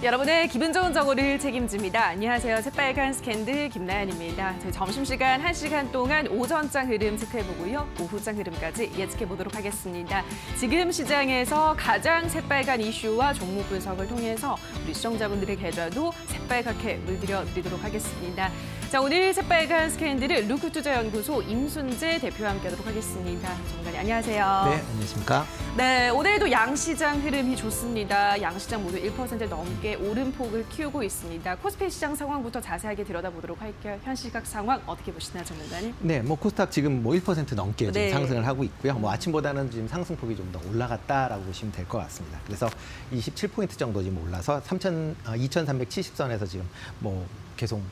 여러분의 기분 좋은 정오를 책임집니다. 안녕하세요. 새빨간 스캔들 김나연입니다. 저희 점심시간 1시간 동안 오전장 흐름 체크해보고요. 오후장 흐름까지 예측해보도록 하겠습니다. 지금 시장에서 가장 새빨간 이슈와 종목 분석을 통해서 우리 시청자분들의 계좌도 새빨갛게 물들여드리도록 하겠습니다. 자, 오늘 새빨간 스캔들을 루크투자연구소 임순재 대표와 함께하도록 하겠습니다. 전문가님 안녕하세요. 네, 안녕하십니까. 네, 오늘도 양시장 흐름이 좋습니다. 양시장 모두 1% 넘게 오름폭을 키우고 있습니다. 코스피 시장 상황부터 자세하게 들여다보도록 할게요. 현 시각 상황 어떻게 보시나요, 전문가님? 네, 코스닥 지금 1% 넘게 네. 지금 상승을 하고 있고요. 아침보다는 지금 상승폭이 좀 더 올라갔다라고 보시면 될 것 같습니다. 그래서 27포인트 정도 지금 올라서 2,370선에서 지금 계속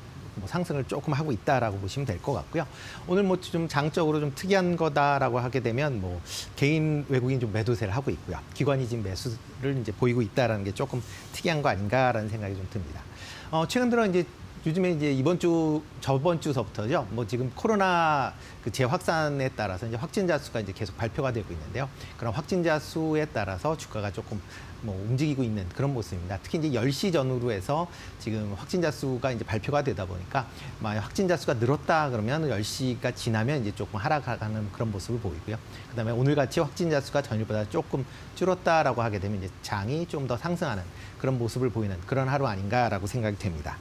상승을 조금 하고 있다라고 보시면 될 것 같고요. 오늘 좀 장적으로 좀 특이한 거다라고 하게 되면 개인 외국인 좀 매도세를 하고 있고요. 기관이 지금 매수를 이제 보이고 있다라는 게 조금 특이한 거 아닌가라는 생각이 좀 듭니다. 최근 들어 요즘에 저번 주서부터죠. 지금 코로나 재확산에 따라서 이제 확진자 수가 이제 계속 발표가 되고 있는데요. 그런 확진자 수에 따라서 주가가 조금 움직이고 있는 그런 모습입니다. 특히 이제 10시 전후로 해서 지금 확진자 수가 이제 발표가 되다 보니까 만약 확진자 수가 늘었다 그러면 10시가 지나면 이제 조금 하락하는 그런 모습을 보이고요. 그다음에 오늘같이 확진자 수가 전일보다 조금 줄었다라고 하게 되면 이제 장이 좀 더 상승하는 그런 모습을 보이는 그런 하루 아닌가라고 생각이 됩니다.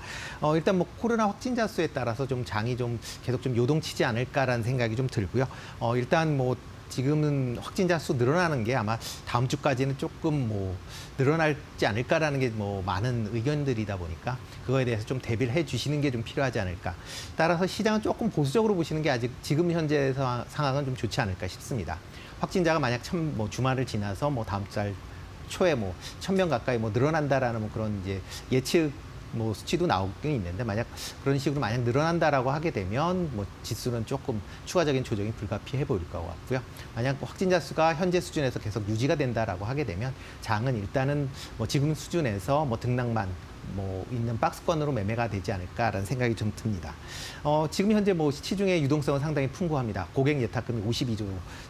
일단 코로나 확진자 수에 따라서 좀 장이 좀 계속 좀 요동치지 않을까라는 생각이 좀 들고요. 일단 지금은 확진자 수 늘어나는 게 아마 다음 주까지는 조금 늘어날지 않을까라는 게 많은 의견들이다 보니까 그거에 대해서 좀 대비를 해 주시는 게 좀 필요하지 않을까. 따라서 시장은 조금 보수적으로 보시는 게 아직 지금 현재 상황은 좀 좋지 않을까 싶습니다. 확진자가 만약 주말을 지나서 다음 달 초에 1,000명 가까이 늘어난다라는 그런 이제 예측 수치도 나오긴 있는데 만약 그런 식으로 만약 늘어난다라고 하게 되면 지수는 조금 추가적인 조정이 불가피해 보일 것 같고요. 만약 확진자 수가 현재 수준에서 계속 유지가 된다라고 하게 되면 장은 일단은 지금 수준에서 등락만 있는 박스권으로 매매가 되지 않을까라는 생각이 좀 듭니다. 지금 현재 시중의 유동성은 상당히 풍부합니다. 고객 예탁금이 52조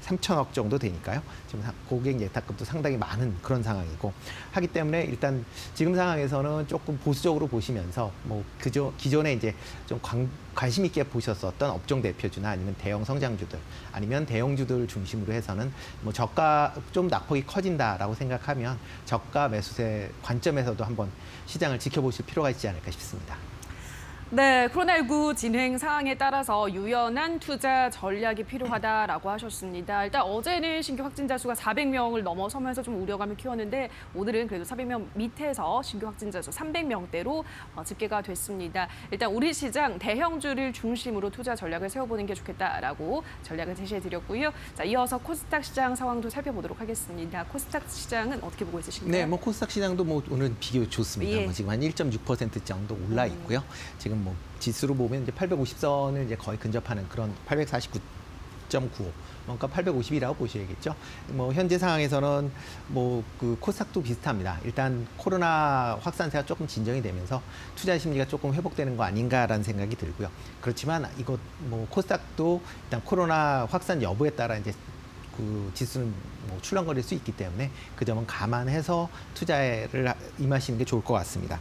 3천억 정도 되니까요. 지금 고객 예탁금도 상당히 많은 그런 상황이고 하기 때문에 일단 지금 상황에서는 조금 보수적으로 보시면서 기존에 이제 좀 관심 있게 보셨었던 업종 대표주나 아니면 대형 성장주들 아니면 대형주들 중심으로 해서는 저가 좀 낙폭이 커진다라고 생각하면 저가 매수세 관점에서도 한번 시장을 지켜보실 필요가 있지 않을까 싶습니다. 네, 코로나19 진행 상황에 따라서 유연한 투자 전략이 필요하다라고 하셨습니다. 일단 어제는 신규 확진자 수가 400명을 넘어서면서 좀 우려감을 키웠는데 오늘은 그래도 400명 밑에서 신규 확진자 수 300명대로 집계가 됐습니다. 일단 우리 시장 대형주를 중심으로 투자 전략을 세워보는 게 좋겠다라고 전략을 제시해드렸고요. 자, 이어서 코스닥 시장 상황도 살펴보도록 하겠습니다. 코스닥 시장은 어떻게 보고 있으신가요? 네, 코스닥 시장도 오늘 비교 좋습니다. 예. 지금 한 1.6% 정도 올라 있고요. 지금 지수로 보면 이제 850선을 이제 거의 근접하는 그런 849.95. 그러니까 850이라고 보셔야겠죠. 현재 상황에서는 코스닥도 비슷합니다. 일단 코로나 확산세가 조금 진정이 되면서 투자 심리가 조금 회복되는 거 아닌가라는 생각이 들고요. 그렇지만 이거 코스닥도 일단 코로나 확산 여부에 따라 이제 지수는 출렁거릴 수 있기 때문에 그 점은 감안해서 투자를 임하시는 게 좋을 것 같습니다.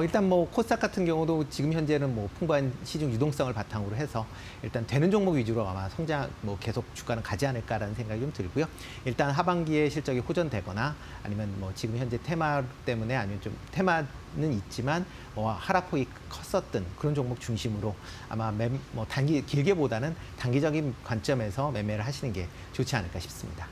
일단 코스닥 같은 경우도 지금 현재는 풍부한 시중 유동성을 바탕으로 해서 일단 되는 종목 위주로 아마 성장 계속 주가는 가지 않을까라는 생각이 좀 들고요. 일단 하반기에 실적이 호전되거나 아니면 지금 현재 테마 때문에 아니면 좀 테마는 있지만 하락폭이 컸었던 그런 종목 중심으로 아마 길게보다는 단기적인 관점에서 매매를 하시는 게 좋지 않을까 싶습니다.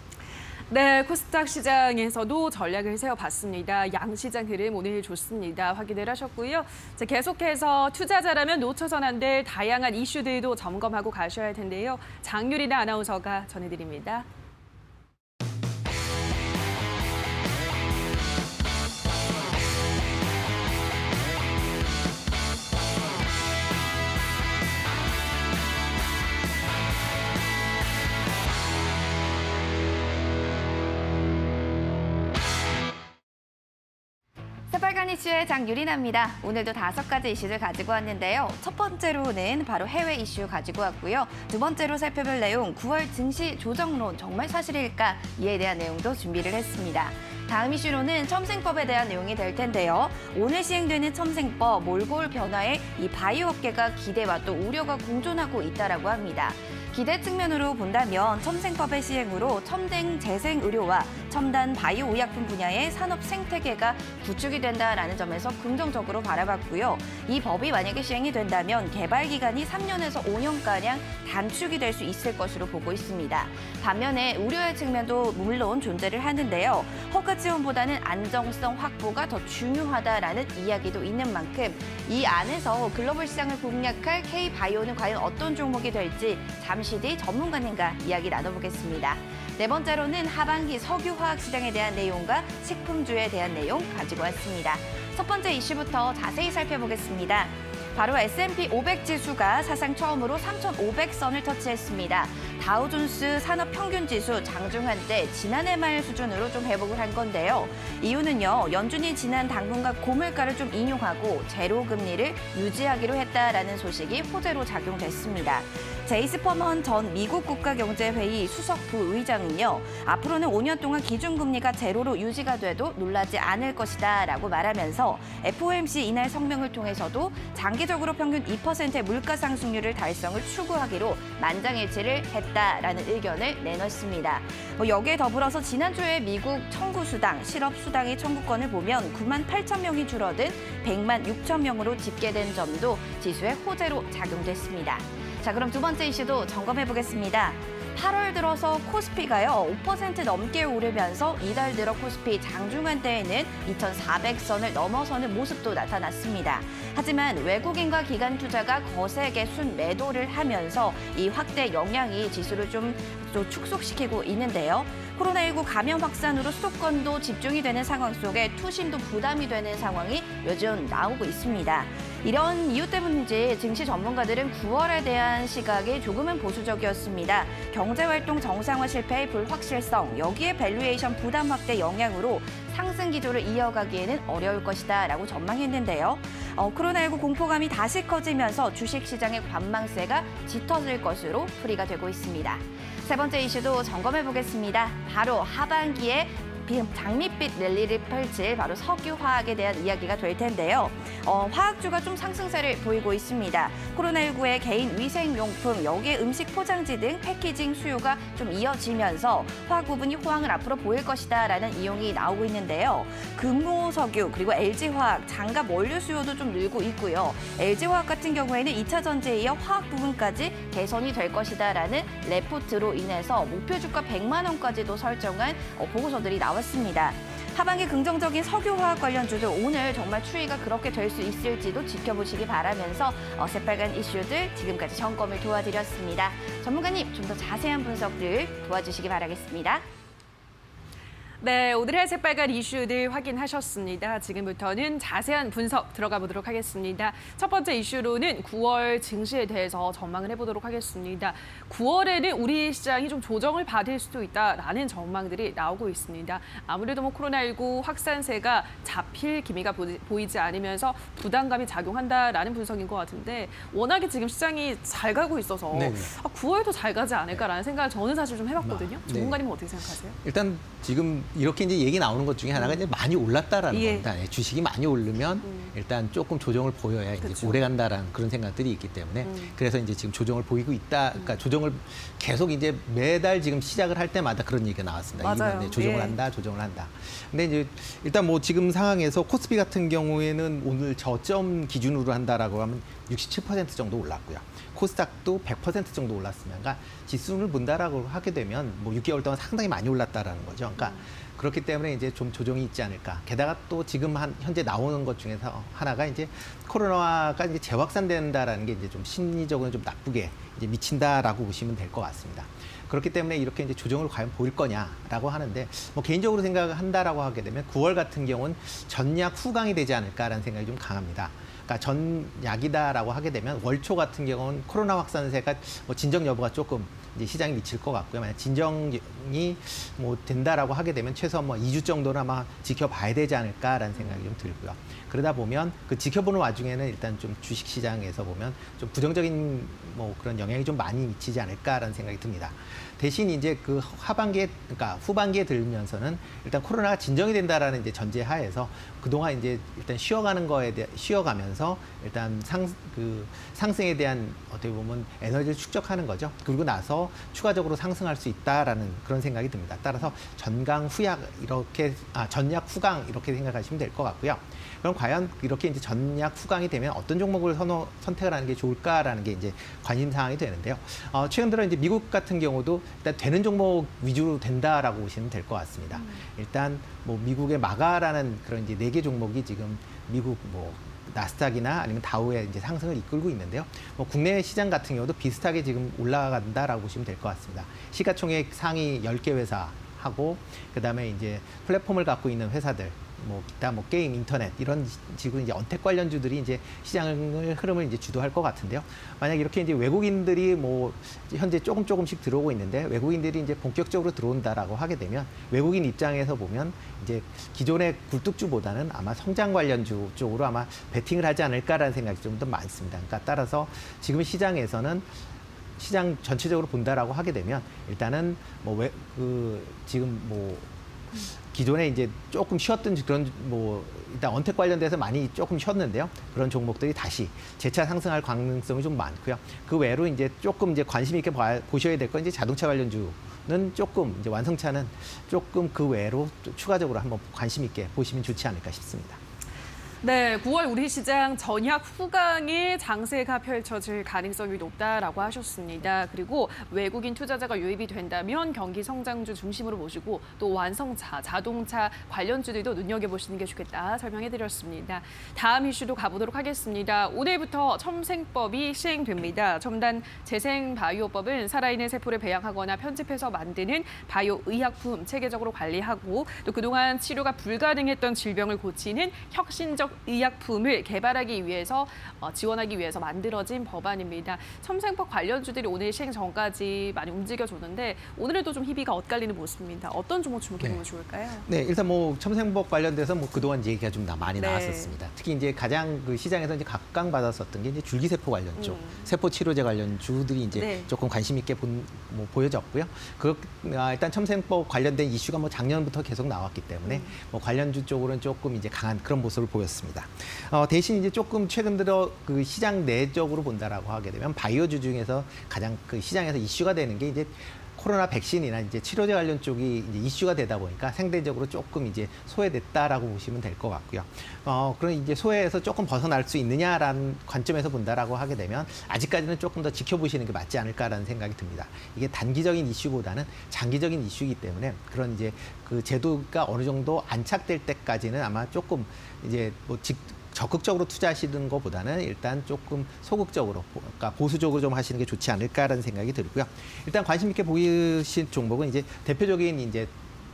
네, 코스닥 시장에서도 전략을 세워봤습니다. 양시장 흐름 오늘 좋습니다. 확인을 하셨고요. 자, 계속해서 투자자라면 놓쳐선 안 될 다양한 이슈들도 점검하고 가셔야 할 텐데요. 장유리나 아나운서가 전해드립니다. 새빨간 이슈의 장유리나입니다. 오늘도 5가지 이슈를 가지고 왔는데요. 첫 번째로는 바로 해외 이슈 가지고 왔고요. 두 번째로 살펴볼 내용, 9월 증시 조정론 정말 사실일까? 이에 대한 내용도 준비를 했습니다. 다음 이슈로는 첨생법에 대한 내용이 될 텐데요. 오늘 시행되는 첨생법 몰골 변화에 이 바이오 업계가 기대와 또 우려가 공존하고 있다라고 합니다. 기대 측면으로 본다면 첨생법의 시행으로 첨단 재생 의료와 첨단 바이오 의약품 분야의 산업 생태계가 구축이 된다라는 점에서 긍정적으로 바라봤고요. 이 법이 만약에 시행이 된다면 개발 기간이 3년에서 5년가량 단축이 될 수 있을 것으로 보고 있습니다. 반면에 우려의 측면도 물론 존재를 하는데요. 허가 지원보다는 안정성 확보가 더 중요하다라는 이야기도 있는 만큼 이 안에서 글로벌 시장을 공략할 K-바이오는 과연 어떤 종목이 될지 잠시 뒤 전문가님과 이야기 나눠보겠습니다. 네 번째로는 하반기 석유화학 시장에 대한 내용과 식품주에 대한 내용 가지고 왔습니다. 첫 번째 이슈부터 자세히 살펴보겠습니다. 바로 S&P 500 지수가 사상 처음으로 3,500선을 터치했습니다. 다우존스 산업평균지수 장중한 때 지난해 말 수준으로 좀 회복을 한 건데요. 이유는요, 연준이 지난 당분간 고물가를 좀 인용하고 제로 금리를 유지하기로 했다라는 소식이 호재로 작용됐습니다. 제이스 퍼먼 전 미국 국가경제회의 수석 부의장은요, 앞으로는 5년 동안 기준금리가 제로로 유지가 돼도 놀라지 않을 것이다라고 말하면서 FOMC 이날 성명을 통해서도 장기적으로 평균 2%의 물가 상승률을 달성을 추구하기로 만장일치를 했다라는 의견을 내놨습니다. 여기에 더불어서 지난주에 미국 청구수당, 실업수당의 청구권을 보면 9만 8천 명이 줄어든 100만 6천 명으로 집계된 점도 지수의 호재로 작용됐습니다. 자, 그럼 두 번째 이슈도 점검해 보겠습니다. 8월 들어서 코스피가요 5% 넘게 오르면서 이달 들어 코스피 장중한 때에는 2,400선을 넘어서는 모습도 나타났습니다. 하지만 외국인과 기관 투자가 거세게 순매도를 하면서 이 확대 영향이 지수를 좀 축소시키고 있는데요. 코로나19 감염 확산으로 수도권도 집중이 되는 상황 속에 투심도 부담이 되는 상황이 요즘 나오고 있습니다. 이런 이유 때문인지 증시 전문가들은 9월에 대한 시각이 조금은 보수적이었습니다. 경제활동 정상화 실패의 불확실성, 여기에 밸류에이션 부담 확대 영향으로 상승 기조를 이어가기에는 어려울 것이다라고 전망했는데요. 코로나19 공포감이 다시 커지면서 주식시장의 관망세가 짙어질 것으로 풀이가 되고 있습니다. 세 번째 이슈도 점검해 보겠습니다. 바로 하반기에 장밋빛 랠리를 펼칠 바로 석유화학에 대한 이야기가 될 텐데요. 화학주가 좀 상승세를 보이고 있습니다. 코로나19의 개인 위생용품, 여기에 음식 포장지 등 패키징 수요가 좀 이어지면서 화학 부분이 호황을 앞으로 보일 것이다라는 이용이 나오고 있는데요. 금호석유 그리고 LG화학, 장갑 원료 수요도 좀 늘고 있고요. LG화학 같은 경우에는 2차 전지에 이어 화학 부분까지 개선이 될 것이다라는 레포트로 인해서 목표 주가 100만 원까지도 설정한 보고서들이 나왔습니다. 하반기 긍정적인 석유화학 관련주들 오늘 정말 추이가 그렇게 될 수 있을지도 지켜보시기 바라면서 새빨간 이슈들 지금까지 점검을 도와드렸습니다. 전문가님 좀 더 자세한 분석들 도와주시기 바라겠습니다. 네, 오늘의 새빨간 이슈들 확인하셨습니다. 지금부터는 자세한 분석 들어가 보도록 하겠습니다. 첫 번째 이슈로는 9월 증시에 대해서 전망을 해보도록 하겠습니다. 9월에는 우리 시장이 좀 조정을 받을 수도 있다라는 전망들이 나오고 있습니다. 아무래도 코로나19 확산세가 잡힐 기미가 보이지 않으면서 부담감이 작용한다라는 분석인 것 같은데 워낙에 지금 시장이 잘 가고 있어서 9월도 잘 가지 않을까라는 생각을 저는 사실 좀 해봤거든요. 전문가님은 어떻게 생각하세요? 일단 지금 이렇게 이제 얘기 나오는 것 중에 하나가 이제 많이 올랐다라는 겁니다. 주식이 많이 오르면 일단 조금 조정을 보여야 이제 오래 간다라는 그런 생각들이 있기 때문에 그래서 이제 지금 조정을 보이고 있다. 그러니까 조정을 계속 이제 매달 지금 시작을 할 때마다 그런 얘기가 나왔습니다. 맞아요. 이번에 조정을 한다, 조정을 한다. 근데 이제 일단 지금 상황에서 코스피 같은 경우에는 오늘 저점 기준으로 한다라고 하면 67% 정도 올랐고요. 코스닥도 100% 정도 올랐으면, 그러니까 지수를 본다라고 하게 되면 6개월 동안 상당히 많이 올랐다라는 거죠. 그러니까 그렇기 때문에 이제 좀 조정이 있지 않을까. 게다가 또 지금 현재 나오는 것 중에서 하나가 이제 코로나가 이제 재확산된다라는 게 이제 좀 심리적으로 좀 나쁘게 이제 미친다라고 보시면 될 것 같습니다. 그렇기 때문에 이렇게 이제 조정을 과연 보일 거냐라고 하는데 개인적으로 생각한다라고 하게 되면 9월 같은 경우는 전약 후강이 되지 않을까라는 생각이 좀 강합니다. 그러니까 전약이다라고 하게 되면 월초 같은 경우는 코로나 확산세가 진정 여부가 조금 이제 시장에 미칠 것 같고요. 만약 진정이 뭐 된다라고 하게 되면 최소한 뭐 2주 정도는 아마 지켜봐야 되지 않을까라는 생각이 좀 들고요. 그러다 보면 그 지켜보는 와중에는 일단 좀 주식 시장에서 보면 좀 부정적인 뭐 그런 영향이 좀 많이 미치지 않을까라는 생각이 듭니다. 대신 이제 그 하반기에, 그러니까 후반기에 들면서는 일단 코로나가 진정이 된다라는 이제 전제 하에서 그동안 이제 일단 쉬어가면서 일단 상승에 대한 어떻게 보면 에너지를 축적하는 거죠. 그리고 나서 추가적으로 상승할 수 있다라는 그런 생각이 듭니다. 따라서 전강 후약 전약 후강 이렇게 생각하시면 될 것 같고요. 그럼 과연 이렇게 이제 전약 후강이 되면 어떤 종목을 선택을 하는 게 좋을까라는 게 이제 관심 사항이 되는데요. 최근 들어 이제 미국 같은 경우도 일단 되는 종목 위주로 된다라고 보시면 될 것 같습니다. 일단 뭐 미국의 마가라는 그런 이제 4개 종목이 지금 미국 뭐 나스닥이나 아니면 다우의 이제 상승을 이끌고 있는데요. 뭐 국내 시장 같은 경우도 비슷하게 지금 올라간다라고 보시면 될 것 같습니다. 시가총액 상위 10개 회사하고 그다음에 이제 플랫폼을 갖고 있는 회사들 뭐 기타 뭐 게임, 인터넷 이런 식으로 이제 언택 관련주들이 이제 시장을 흐름을 이제 주도할 것 같은데요. 만약 이렇게 이제 외국인들이 뭐 현재 조금씩 들어오고 있는데 외국인들이 이제 본격적으로 들어온다라고 하게 되면 외국인 입장에서 보면 이제 기존의 굴뚝주보다는 아마 성장 관련주 쪽으로 아마 베팅을 하지 않을까라는 생각이 좀 더 많습니다. 그러니까 따라서 지금 시장에서는 시장 전체적으로 본다라고 하게 되면 일단은 뭐 지금 뭐 기존에 이제 조금 쉬었던 그런 뭐 일단 언택 관련돼서 많이 조금 쉬었는데요. 그런 종목들이 다시 재차 상승할 가능성이 좀 많고요. 그 외로 이제 조금 이제 관심 있게 보셔야 될 건 이제 자동차 관련주는 조금 이제 완성차는 조금 그 외로 추가적으로 한번 관심 있게 보시면 좋지 않을까 싶습니다. 네, 9월 우리 시장 전약 후강에 장세가 펼쳐질 가능성이 높다라고 하셨습니다. 그리고 외국인 투자자가 유입이 된다면 경기 성장주 중심으로 모시고 또 완성차, 자동차 관련주들도 눈여겨보시는 게 좋겠다 설명해드렸습니다. 다음 이슈도 가보도록 하겠습니다. 오늘부터 첨생법이 시행됩니다. 첨단 재생바이오법은 살아있는 세포를 배양하거나 편집해서 만드는 바이오 의약품 체계적으로 관리하고 또 그동안 치료가 불가능했던 질병을 고치는 혁신적 의약품을 개발하기 위해서 지원하기 위해서 만들어진 법안입니다. 첨생법 관련주들이 오늘 시행 전까지 많이 움직여줬는데 오늘에도 좀 희비가 엇갈리는 모습입니다. 어떤 종목 주목해보면 좋을까요? 네, 일단 뭐 첨생법 관련돼서 뭐 그동안 얘기가 좀 많이 네. 나왔었습니다. 특히 이제 가장 그 시장에서 이제 각광받았었던 게 이제 줄기세포 관련 쪽, 세포 치료제 관련 주들이 이제 네. 조금 관심 있게 보여졌고요. 일단 첨생법 관련된 이슈가 뭐 작년부터 계속 나왔기 때문에 뭐 관련주 쪽으로는 조금 이제 강한 그런 모습을 보였습니다. 대신 이제 조금 최근 들어 그 시장 내적으로 본다라고 하게 되면 바이오주 중에서 가장 그 시장에서 이슈가 되는 게 이제 코로나 백신이나 이제 치료제 관련 쪽이 이제 이슈가 되다 보니까 상대적으로 조금 이제 소외됐다라고 보시면 될 것 같고요. 그런 이제 소외에서 조금 벗어날 수 있느냐라는 관점에서 본다라고 하게 되면 아직까지는 조금 더 지켜보시는 게 맞지 않을까라는 생각이 듭니다. 이게 단기적인 이슈보다는 장기적인 이슈이기 때문에 그런 이제 그 제도가 어느 정도 안착될 때까지는 아마 조금 이제 뭐 적극적으로 투자하시는 것보다는 일단 조금 소극적으로, 그러니까 보수적으로 좀 하시는 게 좋지 않을까라는 생각이 들고요. 일단 관심 있게 보이신 종목은 이제 대표적인 이제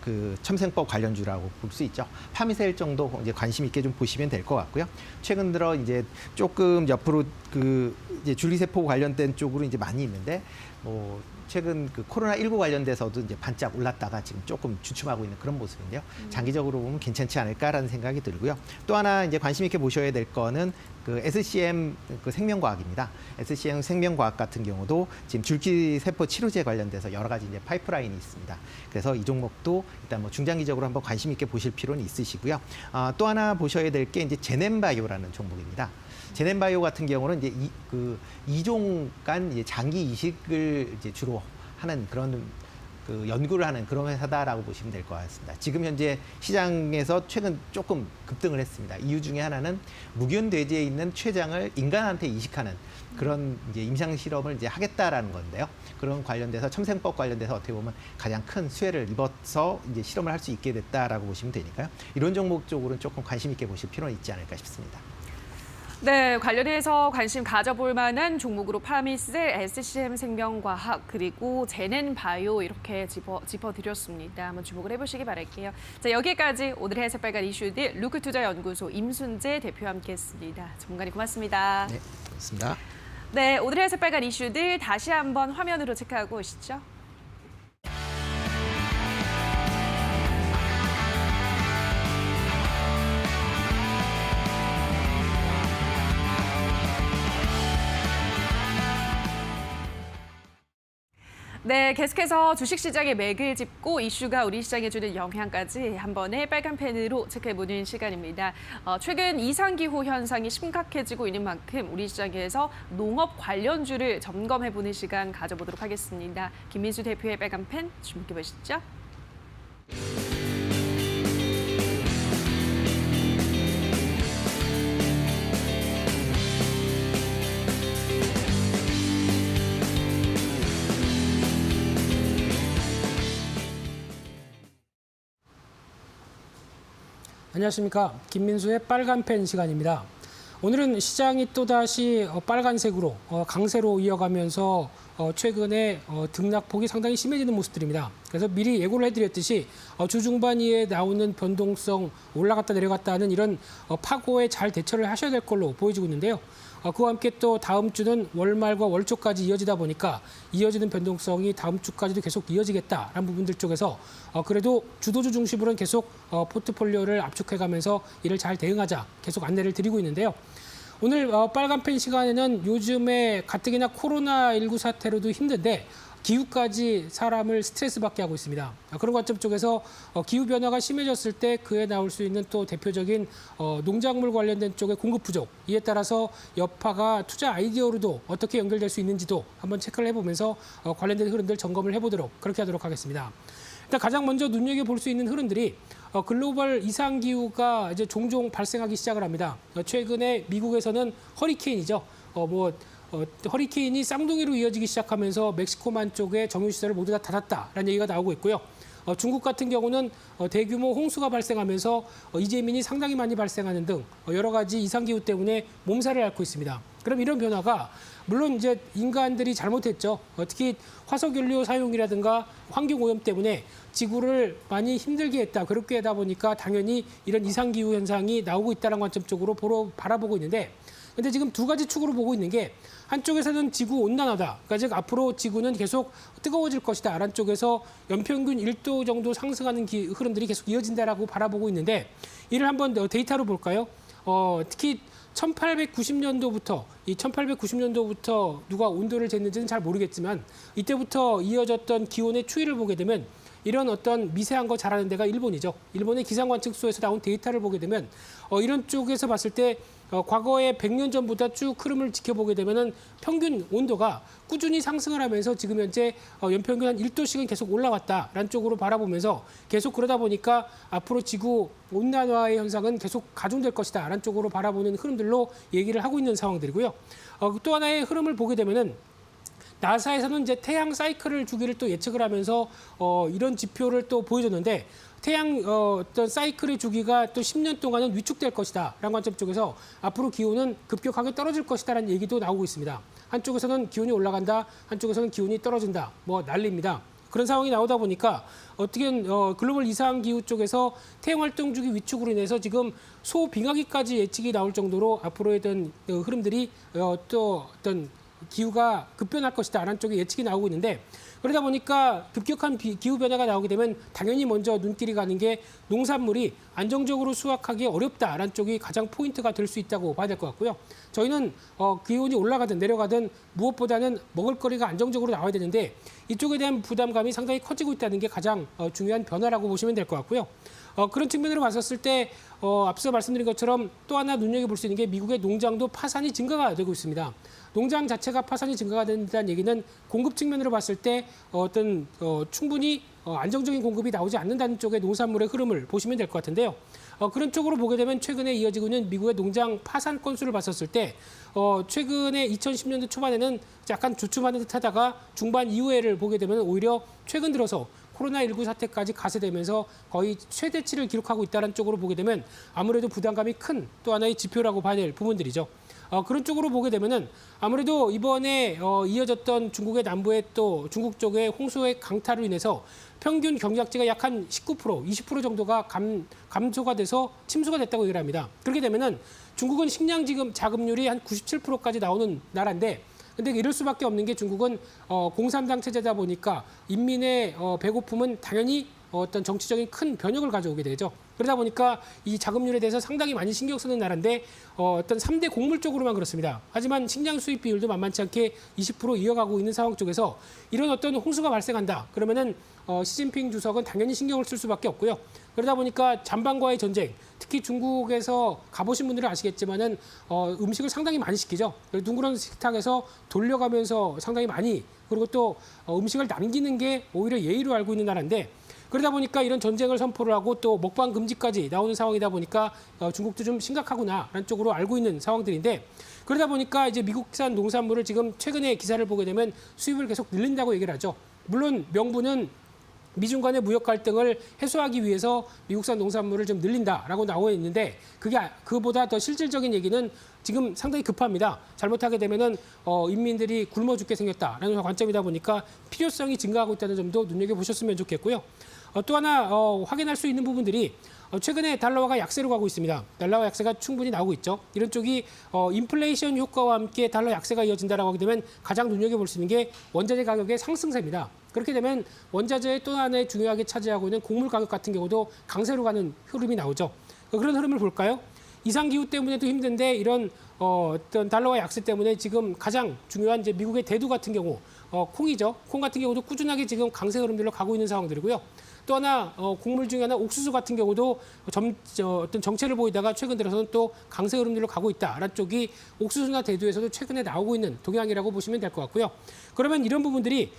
그 첨생법 관련주라고 볼 수 있죠. 파미셀 정도 이제 관심 있게 좀 보시면 될 것 같고요. 최근 들어 이제 조금 옆으로 그 이제 줄기세포 관련된 쪽으로 이제 많이 있는데 뭐 최근 그 코로나19 관련돼서도 이제 반짝 올랐다가 지금 조금 주춤하고 있는 그런 모습인데요. 장기적으로 보면 괜찮지 않을까라는 생각이 들고요. 또 하나 이제 관심 있게 보셔야 될 거는 그 SCM 그 생명과학입니다. SCM 생명과학 같은 경우도 지금 줄기세포 치료제 관련돼서 여러 가지 이제 파이프라인이 있습니다. 그래서 이 종목도 일단 뭐 중장기적으로 한번 관심 있게 보실 필요는 있으시고요. 또 하나 보셔야 될 게 이제 제넨바이오라는 종목입니다. 제넨바이오 같은 경우는 이제 이종간 이제 장기 이식을 이제 주로 하는 그런 그 연구를 하는 그런 회사다라고 보시면 될 것 같습니다. 지금 현재 시장에서 최근 조금 급등을 했습니다. 이유 중에 하나는 무균 돼지에 있는 췌장을 인간한테 이식하는 그런 이제 임상 실험을 이제 하겠다라는 건데요. 그런 관련돼서 첨생법 관련돼서 어떻게 보면 가장 큰 수혜를 입어서 이제 실험을 할 수 있게 됐다라고 보시면 되니까요. 이런 종목 쪽으로는 조금 관심 있게 보실 필요는 있지 않을까 싶습니다. 네, 관련해서 관심 가져볼 만한 종목으로 파미셀, SCM 생명과학, 그리고 제넨바이오 이렇게 짚어드렸습니다. 한번 주목을 해보시기 바랄게요. 자, 여기까지 오늘의 새빨간 이슈들 루크투자연구소 임순재 대표와 함께했습니다. 전문가님 고맙습니다. 네, 고맙습니다. 네, 오늘의 새빨간 이슈들 다시 한번 화면으로 체크하고 오시죠. 네, 계속해서 주식시장의 맥을 짚고 이슈가 우리 시장에 주는 영향까지 한 번에 빨간 펜으로 체크해보는 시간입니다. 최근 이상기후 현상이 심각해지고 있는 만큼 우리 시장에서 농업 관련주를 점검해보는 시간 가져보도록 하겠습니다. 김민수 대표의 빨간 펜 주목해보시죠. 안녕하십니까. 김민수의 빨간펜 시간입니다. 오늘은 시장이 또다시 빨간색으로 강세로 이어가면서 최근에 등락폭이 상당히 심해지는 모습들입니다. 그래서 미리 예고를 해드렸듯이 주중반 이에 나오는 변동성 올라갔다 내려갔다 하는 이런 파고에 잘 대처를 하셔야 될 걸로 보여지고 있는데요. 그와 함께 또 다음 주는 월말과 월초까지 이어지다 보니까 이어지는 변동성이 다음 주까지도 계속 이어지겠다라는 부분들 쪽에서 그래도 주도주 중심으로는 계속 포트폴리오를 압축해가면서 이를 잘 대응하자 계속 안내를 드리고 있는데요. 오늘 빨간펜 시간에는 요즘에 가뜩이나 코로나19 사태로도 힘든데 기후까지 사람을 스트레스 받게 하고 있습니다. 그런 관점 쪽에서 기후 변화가 심해졌을 때 그에 나올 수 있는 또 대표적인 농작물 관련된 쪽의 공급 부족, 이에 따라서 여파가 투자 아이디어로도 어떻게 연결될 수 있는지도 한번 체크를 해보면서 관련된 흐름들 점검을 해보도록 그렇게 하도록 하겠습니다. 일단 가장 먼저 눈여겨볼 수 있는 흐름들이 글로벌 이상기후가 이제 종종 발생하기 시작을 합니다. 최근에 미국에서는 허리케인이죠. 허리케인이 쌍둥이로 이어지기 시작하면서 멕시코만 쪽에 정유시설을 모두 다 닫았다라는 얘기가 나오고 있고요. 중국 같은 경우는 대규모 홍수가 발생하면서 이재민이 상당히 많이 발생하는 등 여러 가지 이상기후 때문에 몸살을 앓고 있습니다. 그럼 이런 변화가 물론 이제 인간들이 잘못했죠. 특히 화석연료 사용이라든가 환경오염 때문에 지구를 많이 힘들게 했다. 그렇게 하다 보니까 당연히 이런 이상기후 현상이 나오고 있다는 관점 쪽으로 바라보고 있는데 근데 지금 두 가지 축으로 보고 있는 게 한쪽에서는 지구 온난화다. 그러니까 즉 앞으로 지구는 계속 뜨거워질 것이다. 라는 쪽에서 연평균 1도 정도 상승하는 흐름들이 계속 이어진다라고 바라보고 있는데 이를 한번 데이터로 볼까요? 특히 1890년도부터 누가 온도를 쟀는지는 잘 모르겠지만 이때부터 이어졌던 기온의 추이를 보게 되면 이런 어떤 미세한 거 잘하는 데가 일본이죠. 일본의 기상관측소에서 나온 데이터를 보게 되면 이런 쪽에서 봤을 때 과거에 100년 전보다 쭉 흐름을 지켜보게 되면은 평균 온도가 꾸준히 상승을 하면서 지금 현재 연평균 한 1도씩은 계속 올라왔다라는 쪽으로 바라보면서 계속 그러다 보니까 앞으로 지구 온난화의 현상은 계속 가중될 것이다라는 쪽으로 바라보는 흐름들로 얘기를 하고 있는 상황들이고요. 또 하나의 흐름을 보게 되면은 나사에서는 이제 태양 사이클을 주기를 또 예측을 하면서 이런 지표를 또 보여줬는데 태양 어떤 사이클의 주기가 또 10년 동안은 위축될 것이다라는 관점 쪽에서 앞으로 기온은 급격하게 떨어질 것이다라는 얘기도 나오고 있습니다. 한쪽에서는 기온이 올라간다, 한쪽에서는 기온이 떨어진다, 난리입니다. 그런 상황이 나오다 보니까 어떻게 글로벌 이상기후 쪽에서 태양 활동 주기 위축으로 인해서 지금 소빙하기까지 예측이 나올 정도로 앞으로의 어떤 흐름들이 또 어떤 기후가 급변할 것이다라는 쪽에 예측이 나오고 있는데 그러다 보니까 급격한 기후 변화가 나오게 되면 당연히 먼저 눈길이 가는 게 농산물이 안정적으로 수확하기 어렵다라는 쪽이 가장 포인트가 될 수 있다고 봐야 될 것 같고요. 저희는 기온이 올라가든 내려가든 무엇보다는 먹을거리가 안정적으로 나와야 되는데 이쪽에 대한 부담감이 상당히 커지고 있다는 게 가장 중요한 변화라고 보시면 될 것 같고요. 그런 측면으로 봤었을 때 앞서 말씀드린 것처럼 또 하나 눈여겨볼 수 있는 게 미국의 농장도 파산이 증가가 되고 있습니다. 농장 자체가 파산이 증가가 된다는 얘기는 공급 측면으로 봤을 때 충분히 안정적인 공급이 나오지 않는다는 쪽의 농산물의 흐름을 보시면 될 것 같은데요. 그런 쪽으로 보게 되면 최근에 이어지고 있는 미국의 농장 파산 건수를 봤었을 때 최근에 2010년대 초반에는 약간 주춤하는 듯하다가 중반 이후에를 보게 되면 오히려 최근 들어서 코로나19 사태까지 가세되면서 거의 최대치를 기록하고 있다는 쪽으로 보게 되면 아무래도 부담감이 큰 또 하나의 지표라고 봐야 될 부분들이죠. 그런 쪽으로 보게 되면은 아무래도 이번에 이어졌던 중국의 남부의 또 중국 쪽의 홍수의 강타로 인해서 평균 경작지가 약 한 19%, 20% 정도가 감소가 돼서 침수가 됐다고 얘기를 합니다. 그렇게 되면은 중국은 식량 지금 자급률이 한 97%까지 나오는 나라인데 근데 이럴 수밖에 없는 게 중국은 공산당 체제다 보니까 인민의 배고픔은 당연히 어떤 정치적인 큰 변혁을 가져오게 되죠. 그러다 보니까 이 자급률에 대해서 상당히 많이 신경 쓰는 나라인데 어떤 3대 곡물 쪽으로만 그렇습니다. 하지만 식량 수입 비율도 만만치 않게 20% 이어가고 있는 상황 쪽에서 이런 어떤 홍수가 발생한다. 그러면은 시진핑 주석은 당연히 신경을 쓸 수밖에 없고요. 그러다 보니까 잠방과의 전쟁, 특히 중국에서 가보신 분들은 아시겠지만은 음식을 상당히 많이 시키죠. 둥그런 식탁에서 돌려가면서 상당히 많이, 그리고 또 음식을 남기는 게 오히려 예의로 알고 있는 나라인데, 그러다 보니까 이런 전쟁을 선포를 하고 또 먹방 금지까지 나오는 상황이다 보니까 중국도 좀 심각하구나라는 쪽으로 알고 있는 상황들인데, 그러다 보니까 이제 미국산 농산물을 지금 최근에 기사를 보게 되면 수입을 계속 늘린다고 얘기를 하죠. 물론 명분은 미중 간의 무역 갈등을 해소하기 위해서 미국산 농산물을 좀 늘린다라고 나와 있는데, 그보다 더 실질적인 얘기는 지금 상당히 급합니다. 잘못하게 되면은 인민들이 굶어 죽게 생겼다라는 관점이다 보니까 필요성이 증가하고 있다는 점도 눈여겨보셨으면 좋겠고요. 또 하나 확인할 수 있는 부분들이 최근에 달러화가 약세로 가고 있습니다. 달러화 약세가 충분히 나오고 있죠. 이런 쪽이 인플레이션 효과와 함께 달러 약세가 이어진다라고 하게 되면 가장 눈여겨볼 수 있는 게 원자재 가격의 상승세입니다. 그렇게 되면 원자재의 또 하나의 중요하게 차지하고 있는 곡물 가격 같은 경우도 강세로 가는 흐름이 나오죠. 그런 흐름을 볼까요? 이상기후 때문에도 힘든데 이런 어떤 달러화 약세 때문에 지금 가장 중요한 이제 미국의 대두 같은 경우 콩이죠. 콩 같은 경우도 꾸준하게 지금 강세 흐름들로 가고 있는 상황들이고요. 또 하나 곡물 중에 하나 옥수수 같은 경우도 어떤 정체를 보이다가 최근 들어서는 또 강세 흐름들로 가고 있다라는 쪽이 옥수수나 대두에서도 최근에 나오고 있는 동향이라고 보시면 될 것 같고요. 그러면 이런 부분들이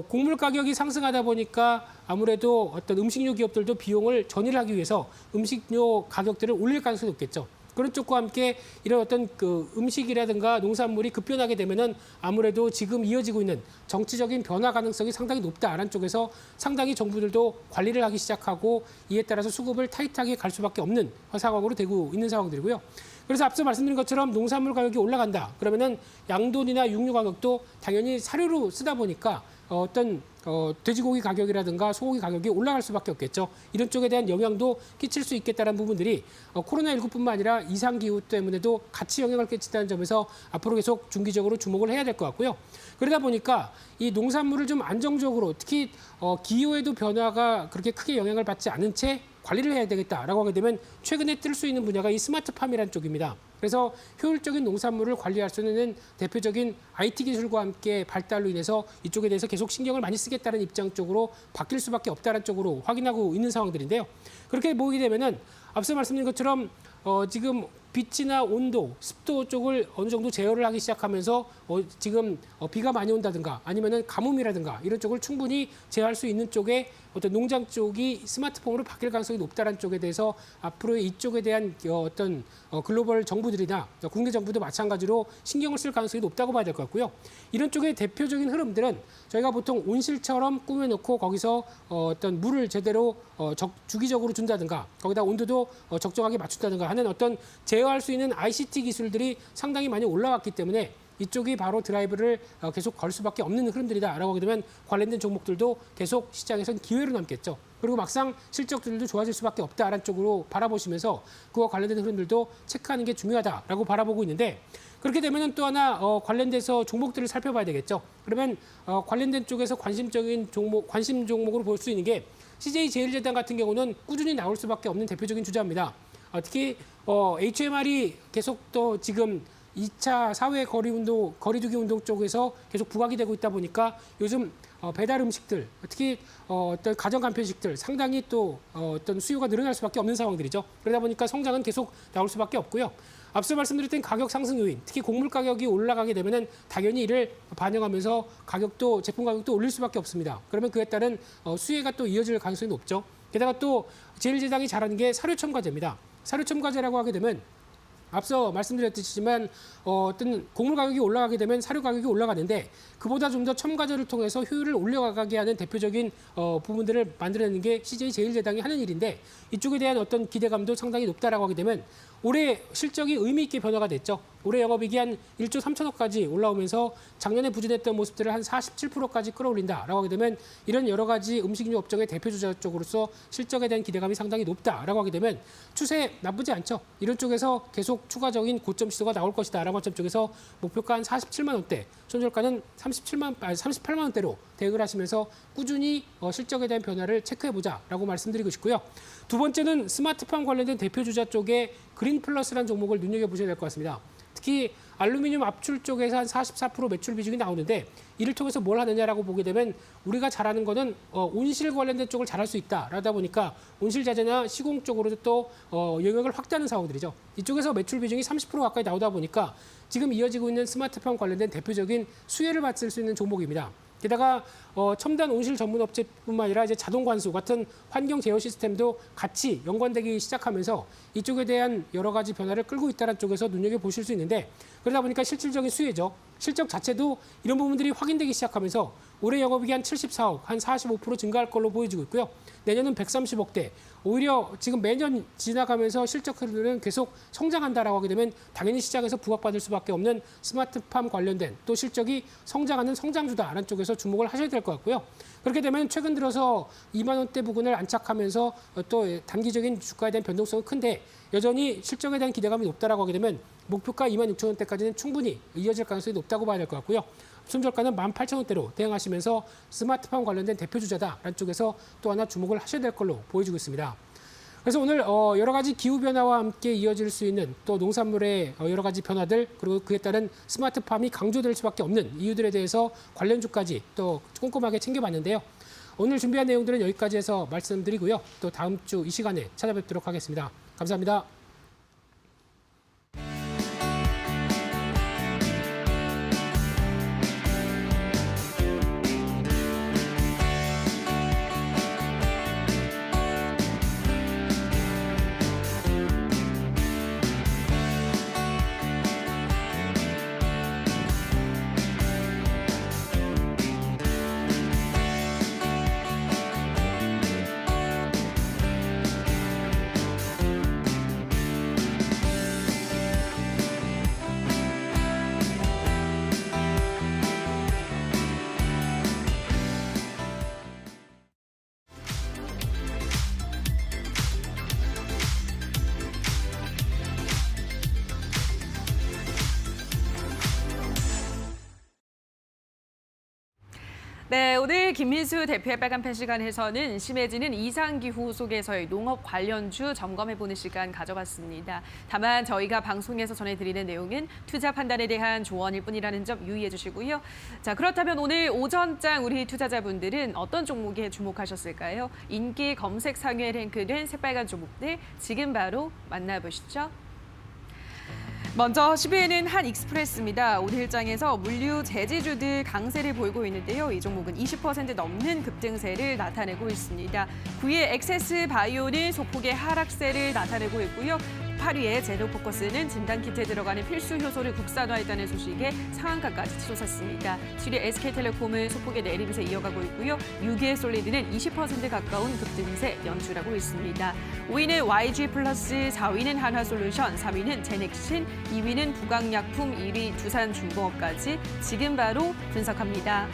곡물 가격이 상승하다 보니까 아무래도 어떤 음식료 기업들도 비용을 전이를 하기 위해서 음식료 가격들을 올릴 가능성이 높겠죠. 그런 쪽과 함께 이런 어떤 그 음식이라든가 농산물이 급변하게 되면은 아무래도 지금 이어지고 있는 정치적인 변화 가능성이 상당히 높다라는 쪽에서 상당히 정부들도 관리를 하기 시작하고, 이에 따라서 수급을 타이트하게 갈 수밖에 없는 상황으로 되고 있는 상황들이고요. 그래서 앞서 말씀드린 것처럼 농산물 가격이 올라간다. 그러면은 양돈이나 육류 가격도 당연히 사료로 쓰다 보니까 어떤 돼지고기 가격이라든가 소고기 가격이 올라갈 수밖에 없겠죠. 이런 쪽에 대한 영향도 끼칠 수 있겠다는 부분들이 코로나19뿐만 아니라 이상기후 때문에도 같이 영향을 끼친다는 점에서 앞으로 계속 중기적으로 주목을 해야 될 것 같고요. 그러다 보니까 이 농산물을 좀 안정적으로, 특히 기후에도 변화가 그렇게 크게 영향을 받지 않은 채 관리를 해야 되겠다라고 하게 되면 최근에 뜰 수 있는 분야가 이 스마트팜이라는 쪽입니다. 그래서 효율적인 농산물을 관리할 수 있는 대표적인 IT 기술과 함께 발달로 인해서 이쪽에 대해서 계속 신경을 많이 쓰겠다는 입장 쪽으로 바뀔 수밖에 없다는 쪽으로 확인하고 있는 상황들인데요. 그렇게 보이게 되면은 앞서 말씀드린 것처럼 지금 빛이나 온도, 습도 쪽을 어느 정도 제어를 하기 시작하면서 지금 비가 많이 온다든가 아니면은 가뭄이라든가 이런 쪽을 충분히 제어할 수 있는 쪽에 어떤 농장 쪽이 스마트폼으로 바뀔 가능성이 높다는 쪽에 대해서 앞으로 이쪽에 대한 어떤 글로벌 정부들이나 국내 정부도 마찬가지로 신경을 쓸 가능성이 높다고 봐야 될 것 같고요. 이런 쪽의 대표적인 흐름들은 저희가 보통 온실처럼 꾸며놓고 거기서 어떤 물을 제대로 주기적으로 준다든가 거기다 온도도 적정하게 맞춘다든가 하는 어떤 제어할 수 있는 ICT 기술들이 상당히 많이 올라왔기 때문에 이쪽이 바로 드라이브를 계속 걸 수밖에 없는 흐름들이다라고 하게 되면 관련된 종목들도 계속 시장에서는 기회로 남겠죠. 그리고 막상 실적들도 좋아질 수밖에 없다라는 쪽으로 바라보시면서 그와 관련된 흐름들도 체크하는 게 중요하다라고 바라보고 있는데, 그렇게 되면 또 하나 관련돼서 종목들을 살펴봐야 되겠죠. 그러면 관련된 쪽에서 관심 종목으로 볼 수 있는 게 CJ제일제당 같은 경우는 꾸준히 나올 수밖에 없는 대표적인 주자입니다. 특히 HMR이 계속 또 지금 2차 사회 거리두기 운동 쪽에서 계속 부각이 되고 있다 보니까 요즘 배달 음식들, 특히 어떤 가정 간편식들 상당히 또 어떤 수요가 늘어날 수밖에 없는 상황들이죠. 그러다 보니까 성장은 계속 나올 수밖에 없고요. 앞서 말씀드렸던 가격 상승 요인, 특히 곡물 가격이 올라가게 되면은 당연히 이를 반영하면서 제품 가격도 올릴 수밖에 없습니다. 그러면 그에 따른 수혜가 또 이어질 가능성이 높죠. 게다가 또 제일제당이 잘하는 게 사료첨가제입니다. 사료첨가제라고 하게 되면 앞서 말씀드렸듯이지만 어떤 곡물 가격이 올라가게 되면 사료 가격이 올라가는데, 그보다 좀 더 첨가제를 통해서 효율을 올려가게 하는 대표적인 부분들을 만들어내는 게 CJ제일제당이 하는 일인데, 이쪽에 대한 어떤 기대감도 상당히 높다라고 하게 되면 올해 실적이 의미 있게 변화가 됐죠. 올해 영업이익이 한 1조 3천억까지 올라오면서 작년에 부진했던 모습들을 한 47%까지 끌어올린다라고 하게 되면 이런 여러 가지 음식료 업종의 대표 주자 쪽으로서 실적에 대한 기대감이 상당히 높다라고 하게 되면 추세 나쁘지 않죠. 이런 쪽에서 계속 추가적인 고점 시도가 나올 것이다라는 관점 쪽에서 목표가 한 47만 원대, 손절가는 38만 원대로 대응을 하시면서 꾸준히 실적에 대한 변화를 체크해보자라고 말씀드리고 싶고요. 두 번째는 스마트팜 관련된 대표 주자 쪽에 그린 플러스라는 종목을 눈여겨보셔야 될 것 같습니다. 특히 알루미늄 압출 쪽에서 한 44% 매출 비중이 나오는데 이를 통해서 뭘 하느냐라고 보게 되면 우리가 잘하는 거는 온실 관련된 쪽을 잘할 수 있다. 라다 보니까 온실 자재나 시공 쪽으로도 또 영역을 확대하는 사업들이죠. 이쪽에서 매출 비중이 30% 가까이 나오다 보니까 지금 이어지고 있는 스마트팜 관련된 대표적인 수혜를 받을 수 있는 종목입니다. 게다가 첨단 온실 전문 업체뿐만 아니라 이제 자동 관수 같은 환경 제어 시스템도 같이 연관되기 시작하면서 이쪽에 대한 여러 가지 변화를 끌고 있다는 쪽에서 눈여겨 보실 수 있는데 그러다 보니까 실질적인 수혜죠. 실적 자체도 이런 부분들이 확인되기 시작하면서 올해 영업이익이 한 74억, 한 45% 증가할 걸로 보여지고 있고요. 내년은 130억대. 오히려 지금 매년 지나가면서 실적 흐름은 계속 성장한다라고 하게 되면 당연히 시장에서 부각받을 수밖에 없는 스마트팜 관련된 또 실적이 성장하는 성장주다라는 쪽에서 주목을 하셔야 될 것 같고요. 그렇게 되면 최근 들어서 2만 원대 부근을 안착하면서 또 단기적인 주가에 대한 변동성은 큰데 여전히 실적에 대한 기대감이 높다라고 하게 되면 목표가 2만 6천 원대까지는 충분히 이어질 가능성이 높다고 봐야 될 것 같고요. 손절가는 18,000원대로 대응하시면서 스마트팜 관련된 대표 주자다라는 쪽에서 또 하나 주목을 하셔야 될 걸로 보여지고 있습니다. 그래서 오늘 여러 가지 기후 변화와 함께 이어질 수 있는 또 농산물의 여러 가지 변화들 그리고 그에 따른 스마트팜이 강조될 수밖에 없는 이유들에 대해서 관련주까지 또 꼼꼼하게 챙겨봤는데요. 오늘 준비한 내용들은 여기까지 해서 말씀드리고요. 또 다음 주 이 시간에 찾아뵙도록 하겠습니다. 감사합니다. 네, 오늘 김민수 대표의 빨간펜 시간에서는 심해지는 이상기후 속에서의 농업 관련주 점검해보는 시간 가져봤습니다. 다만 저희가 방송에서 전해드리는 내용은 투자 판단에 대한 조언일 뿐이라는 점 유의해 주시고요. 자, 그렇다면 오늘 오전장 우리 투자자분들은 어떤 종목에 주목하셨을까요? 인기 검색 상위에 랭크된 새빨간 종목들 지금 바로 만나보시죠. 먼저 10위에는 한익스프레스입니다. 오늘 일장에서 물류 제지주들 강세를 보이고 있는데요. 이 종목은 20% 넘는 급등세를 나타내고 있습니다. 9위에 엑세스 바이오는 소폭의 하락세를 나타내고 있고요. 8위에 제노포커스는 진단키트에 들어가는 필수 효소를 국산화했다는 소식에 상한가까지 치솟았습니다. 7위 SK텔레콤은 소폭의 내림세 이어가고 있고요. 6위의 솔리드는 20% 가까운 급등세 연출하고 있습니다. 5위는 YG플러스, 4위는 한화솔루션, 3위는 제넥신, 2위는 부강약품, 1위 두산중공업까지 지금 바로 분석합니다.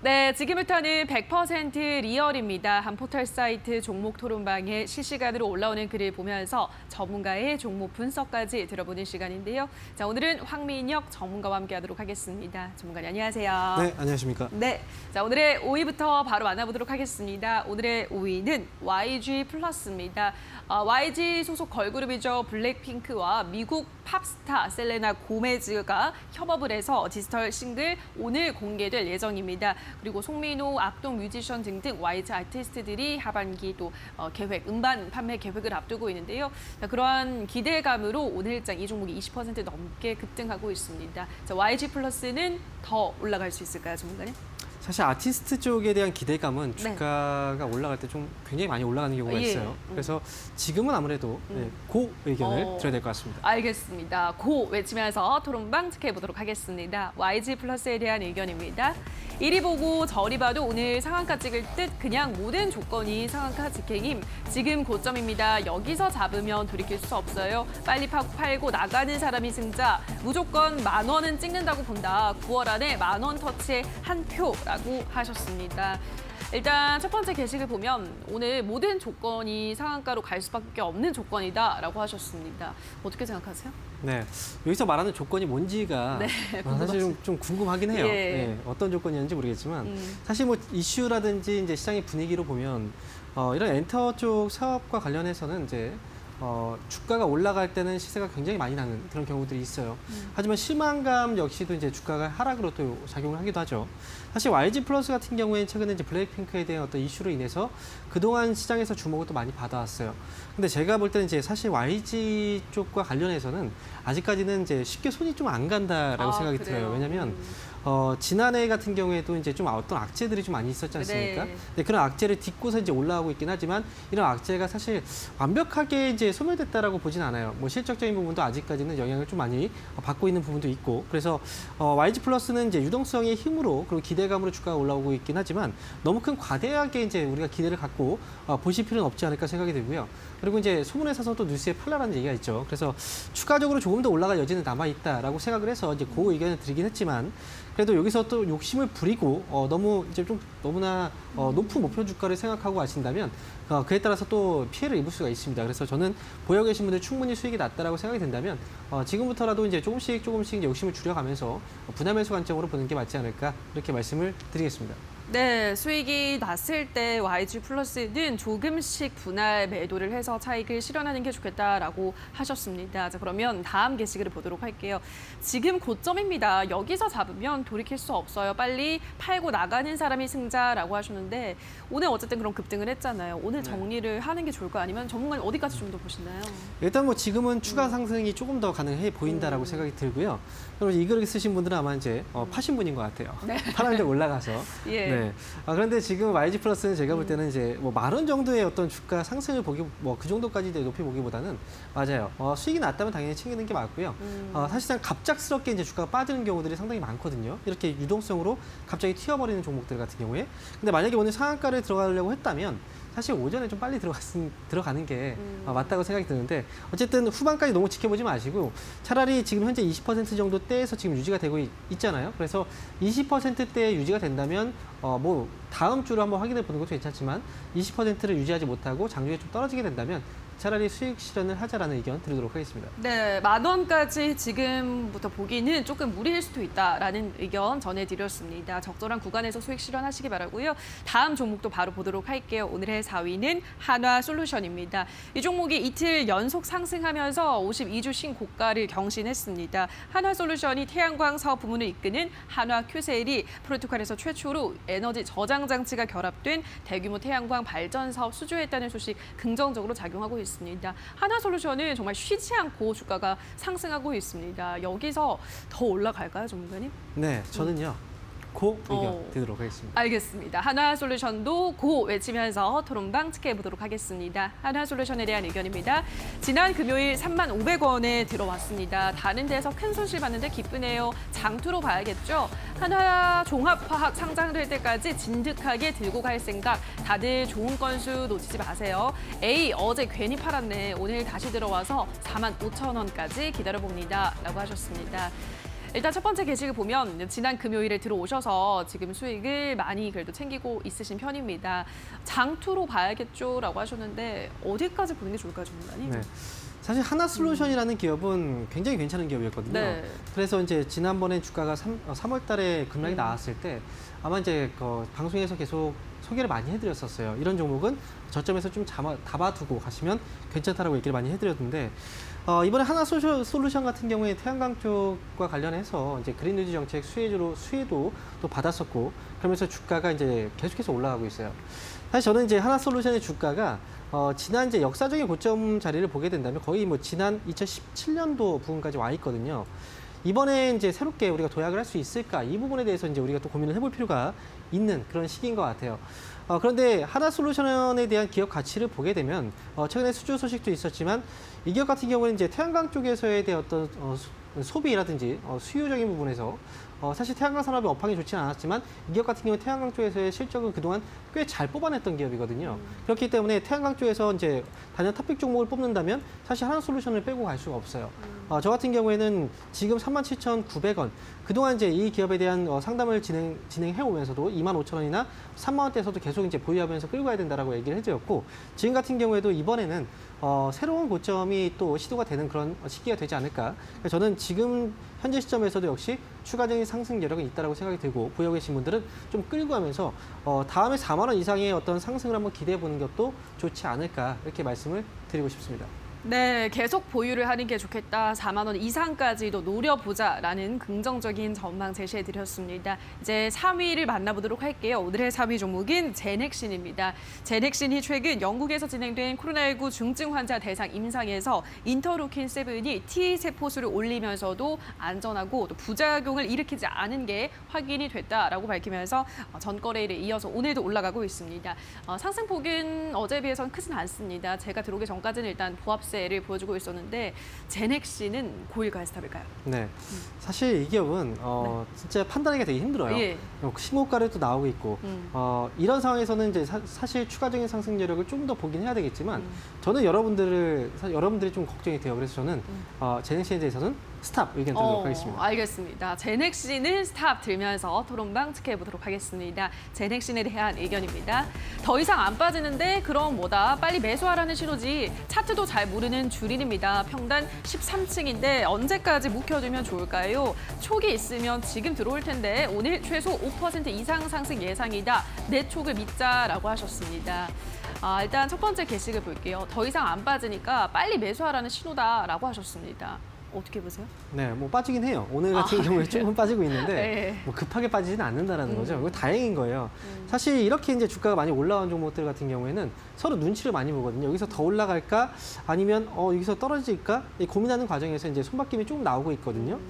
네, 지금부터는 100% 리얼입니다. 한 포털 사이트 종목 토론방에 실시간으로 올라오는 글을 보면서 전문가의 종목 분석까지 들어보는 시간인데요. 자, 오늘은 황민혁 전문가와 함께하도록 하겠습니다. 전문가님 안녕하세요. 네, 안녕하십니까. 네, 자 오늘의 5위부터 바로 만나보도록 하겠습니다. 오늘의 5위는 YG 플러스입니다. YG 소속 걸그룹이죠. 블랙핑크와 미국 팝스타 셀레나 고메즈가 협업을 해서 디지털 싱글 오늘 공개될 예정입니다. 그리고 송민호, 악동 뮤지션 등등 YG 아티스트들이 하반기 또 음반 판매 계획을 앞두고 있는데요. 자, 그러한 기대감으로 오늘 일장 이 종목이 20% 넘게 급등하고 있습니다. 자, YG 플러스는 더 올라갈 수 있을까요, 전문가님? 사실 아티스트 쪽에 대한 기대감은 주가가 올라갈 때 좀 굉장히 많이 올라가는 경우가 있어요. 그래서 지금은 아무래도 고 의견을 드려야 될 것 같습니다. 알겠습니다. 고 외치면서 토론방 체크해보도록 하겠습니다. YG 플러스에 대한 의견입니다. 이리 보고 저리 봐도 오늘 상한가 찍을 듯 그냥 모든 조건이 상한가 직행임. 지금 고점입니다. 여기서 잡으면 돌이킬 수 없어요. 빨리 팔고 나가는 사람이 승자. 무조건 10,000원은 찍는다고 본다. 9월 안에 10,000원 터치에 한 표라고 하셨습니다. 일단 첫 번째 게시글 보면 오늘 모든 조건이 상한가로 갈 수밖에 없는 조건이다라고 하셨습니다. 어떻게 생각하세요? 네, 여기서 말하는 조건이 뭔지가 네, 사실 좀 궁금하긴 해요. 예. 네, 어떤 조건이었는지 모르겠지만 사실 뭐 이슈라든지 이제 시장의 분위기로 보면 이런 엔터 쪽 사업과 관련해서는 이제 주가가 올라갈 때는 시세가 굉장히 많이 나는 그런 경우들이 있어요. 하지만 실망감 역시도 이제 주가가 하락으로 또 작용을 하기도 하죠. 사실 YG 플러스 같은 경우에는 최근에 이제 블랙핑크에 대한 어떤 이슈로 인해서 그동안 시장에서 주목을 또 많이 받아왔어요. 근데 제가 볼 때는 이제 사실 YG 쪽과 관련해서는 아직까지는 이제 쉽게 손이 좀 안 간다라고 생각이 그래요? 들어요. 왜냐하면 지난해 같은 경우에도 이제 좀 어떤 악재들이 좀 많이 있었지 않습니까? 네. 근데 그런 악재를 딛고서 이제 올라오고 있긴 하지만 이런 악재가 사실 완벽하게 이제 소멸됐다라고 보진 않아요. 뭐 실적적인 부분도 아직까지는 영향을 좀 많이 받고 있는 부분도 있고 그래서 YG 플러스는 이제 유동성의 힘으로 그리고 기대감으로 주가가 올라오고 있긴 하지만 너무 큰 과대하게 이제 우리가 기대를 갖고 보실 필요는 없지 않을까 생각이 들고요. 그리고 이제 소문에 사서 또 뉴스에 팔라라는 얘기가 있죠. 그래서 추가적으로 조금 더 올라갈 여지는 남아 있다라고 생각을 해서 이제 그 의견을 드리긴 했지만 그래도 여기서 또 욕심을 부리고 너무 이제 좀 너무나 높은 목표 주가를 생각하고 하신다면 그에 따라서 또 피해를 입을 수가 있습니다. 그래서 저는 보유 계신 분들 충분히 수익이 낮다라고 생각이 된다면 지금부터라도 이제 조금씩 이제 욕심을 줄여가면서 분할 매수 관점으로 보는 게 맞지 않을까 이렇게 말씀을 드리겠습니다. 네, 수익이 났을 때 YG 플러스는 조금씩 분할 매도를 해서 차익을 실현하는 게 좋겠다라고 하셨습니다. 자, 그러면 다음 게시글을 보도록 할게요. 지금 고점입니다. 여기서 잡으면 돌이킬 수 없어요. 빨리 팔고 나가는 사람이 승자라고 하셨는데 오늘 어쨌든 그런 급등을 했잖아요. 오늘 정리를 하는 게 좋을까요? 아니면 전문가님 어디까지 좀 더 보시나요? 일단 뭐 지금은 추가 상승이 조금 더 가능해 보인다라고 생각이 들고요. 그리고 이 글을 쓰신 분들은 아마 이제 파신 분인 것 같아요. 파란데 올라가서. 예. 네. 그런데 지금 YG 플러스는 제가 볼 때는 이제 뭐 10,000원 정도의 어떤 주가 상승을 뭐 그 정도까지 높이 보기보다는 맞아요. 수익이 났다면 당연히 챙기는 게 맞고요. 사실상 갑작스럽게 이제 주가가 빠지는 경우들이 상당히 많거든요. 이렇게 유동성으로 갑자기 튀어버리는 종목들 같은 경우에. 근데 만약에 오늘 상한가를 들어가려고 했다면 사실 오전에 좀 빨리 들어가는 게 맞다고 생각이 드는데 어쨌든 후반까지 너무 지켜보지 마시고 차라리 지금 현재 20% 정도 대에서 지금 유지가 되고 있잖아요. 그래서 20%대에 유지가 된다면 뭐 다음 주로 한번 확인해 보는 것도 괜찮지만 20%를 유지하지 못하고 장중에 좀 떨어지게 된다면 차라리 수익 실현을 하자라는 의견 드리도록 하겠습니다. 네, 10,000원까지 지금부터 보기는 조금 무리일 수도 있다라는 의견 전해드렸습니다. 적절한 구간에서 수익 실현하시기 바라고요. 다음 종목도 바로 보도록 할게요. 오늘의 4위는 한화솔루션입니다. 이 종목이 이틀 연속 상승하면서 52주 신고가를 경신했습니다. 한화솔루션이 태양광 사업 부문을 이끄는 한화큐셀이 프로토콜에서 최초로 에너지 저장 장치가 결합된 대규모 태양광 발전 사업 수주했다는 소식 긍정적으로 작용하고 있습니다. 한화솔루션은 정말 쉬지 않고 주가가 상승하고 있습니다. 여기서 더 올라갈까요, 전문가님? 네, 저는요. 고 의견 드리도록 하겠습니다. 알겠습니다. 한화솔루션도 고 외치면서 토론방 지켜보도록 하겠습니다. 한화솔루션에 대한 의견입니다. 지난 금요일 35,000원에 들어왔습니다. 다른 데서 큰 손실 봤는데 기쁘네요. 장투로 봐야겠죠. 한화 종합화학 상장될 때까지 진득하게 들고 갈 생각. 다들 좋은 건수 놓치지 마세요. A 어제 괜히 팔았네. 오늘 다시 들어와서 45,000원까지 기다려봅니다. 라고 하셨습니다. 일단 첫 번째 게시글 보면 지난 금요일에 들어오셔서 지금 수익을 많이 그래도 챙기고 있으신 편입니다. 장투로 봐야겠죠라고 하셨는데 어디까지 보는 게 좋을까요, 전문가님? 네. 사실 하나솔루션이라는 기업은 굉장히 괜찮은 기업이었거든요. 네. 그래서 이제 지난번에 주가가 3월 달에 급락이 나왔을 때 아마 이제 방송에서 계속 소개를 많이 해드렸었어요. 이런 종목은 저점에서 좀 잡아두고 가시면 괜찮다라고 얘기를 많이 해드렸는데 이번에 하나솔루션 같은 경우에 태양광 쪽과 관련해서 이제 그린뉴지 정책 수혜도 또 받았었고 그러면서 주가가 이제 계속해서 올라가고 있어요. 사실 저는 이제 하나솔루션의 주가가 지난 이제 역사적인 고점 자리를 보게 된다면 거의 뭐 지난 2017년도 부분까지 와 있거든요. 이번에 이제 새롭게 우리가 도약을 할 수 있을까 이 부분에 대해서 이제 우리가 또 고민을 해볼 필요가 있는 그런 시기인 것 같아요. 그런데 하나솔루션에 대한 기업 가치를 보게 되면 최근에 수주 소식도 있었지만 이 기업 같은 경우는 이제 태양광 쪽에서에 대한 어떤 소비라든지 수요적인 부분에서 사실 태양광 산업의 업황이 좋지는 않았지만 이 기업 같은 경우 태양광 쪽에서의 실적을 그동안 꽤 잘 뽑아냈던 기업이거든요. 그렇기 때문에 태양광 쪽에서 이제 단연 탑픽 종목을 뽑는다면 사실 하나솔루션을 빼고 갈 수가 없어요. 저 같은 경우에는 지금 37,900원 그동안 이제 이 기업에 대한 상담을 진행해 오면서도 25,000원이나 3만 원대에서도 계속 이제 보유하면서 끌고 가야 된다라고 얘기를 해드렸고 지금 같은 경우에도 이번에는 새로운 고점이 또 시도가 되는 그런 시기가 되지 않을까. 저는 지금 현재 시점에서도 역시 추가적인 상승 여력은 있다라고 생각이 들고 보유하고 계신 분들은 좀 끌고 가면서 다음에 4만 원 이상의 어떤 상승을 한번 기대해 보는 것도 좋지 않을까 이렇게 말씀을 드리고 싶습니다. 네, 계속 보유를 하는 게 좋겠다. 4만 원 이상까지도 노려보자라는 긍정적인 전망 제시해드렸습니다. 이제 3위를 만나보도록 할게요. 오늘의 3위 종목은 제넥신입니다. 제넥신이 최근 영국에서 진행된 코로나19 중증 환자 대상 임상에서 인터루킨 7이 T세포수를 올리면서도 안전하고 또 부작용을 일으키지 않은 게 확인이 됐다라고 밝히면서 전거래일에 이어서 오늘도 올라가고 있습니다. 상승폭은 어제에 비해서는 크진 않습니다. 제가 들어오기 전까지는 일단 보합세를 보여주고 있었는데 제넥신은 고일가의 스탑일까요? 네, 사실 이 기업은 진짜 판단하기가 되게 힘들어요. 예. 신고가를 또 나오고 있고 이런 상황에서는 이제 사실 추가적인 상승 여력을 좀 더 보긴 해야 되겠지만 저는 여러분들이 좀 걱정이 돼요. 그래서 저는 제넥신에 대해서는 스탑 의견 드리도록 하겠습니다. 알겠습니다. 제넥신을 스탑 들면서 토론방 체크해보도록 하겠습니다. 제넥신에 대한 의견입니다. 더 이상 안 빠지는데 그럼 뭐다? 빨리 매수하라는 신호지. 차트도 잘 모르는 주린입니다. 평단 13층인데 언제까지 묵혀두면 좋을까요? 촉이 있으면 지금 들어올 텐데 오늘 최소 5% 이상 상승 예상이다. 내 촉을 믿자라고 하셨습니다. 일단 첫 번째 게시글 볼게요. 더 이상 안 빠지니까 빨리 매수하라는 신호다라고 하셨습니다. 어떻게 보세요? 네, 뭐 빠지긴 해요. 오늘 같은 경우에 조금 빠지고 있는데 네. 뭐 급하게 빠지지는 않는다라는 거죠. 그거 다행인 거예요. 사실 이렇게 이제 주가가 많이 올라온 종목들 같은 경우에는 서로 눈치를 많이 보거든요. 여기서 더 올라갈까 아니면 여기서 떨어질까 고민하는 과정에서 이제 손바뀜이 조금 나오고 있거든요.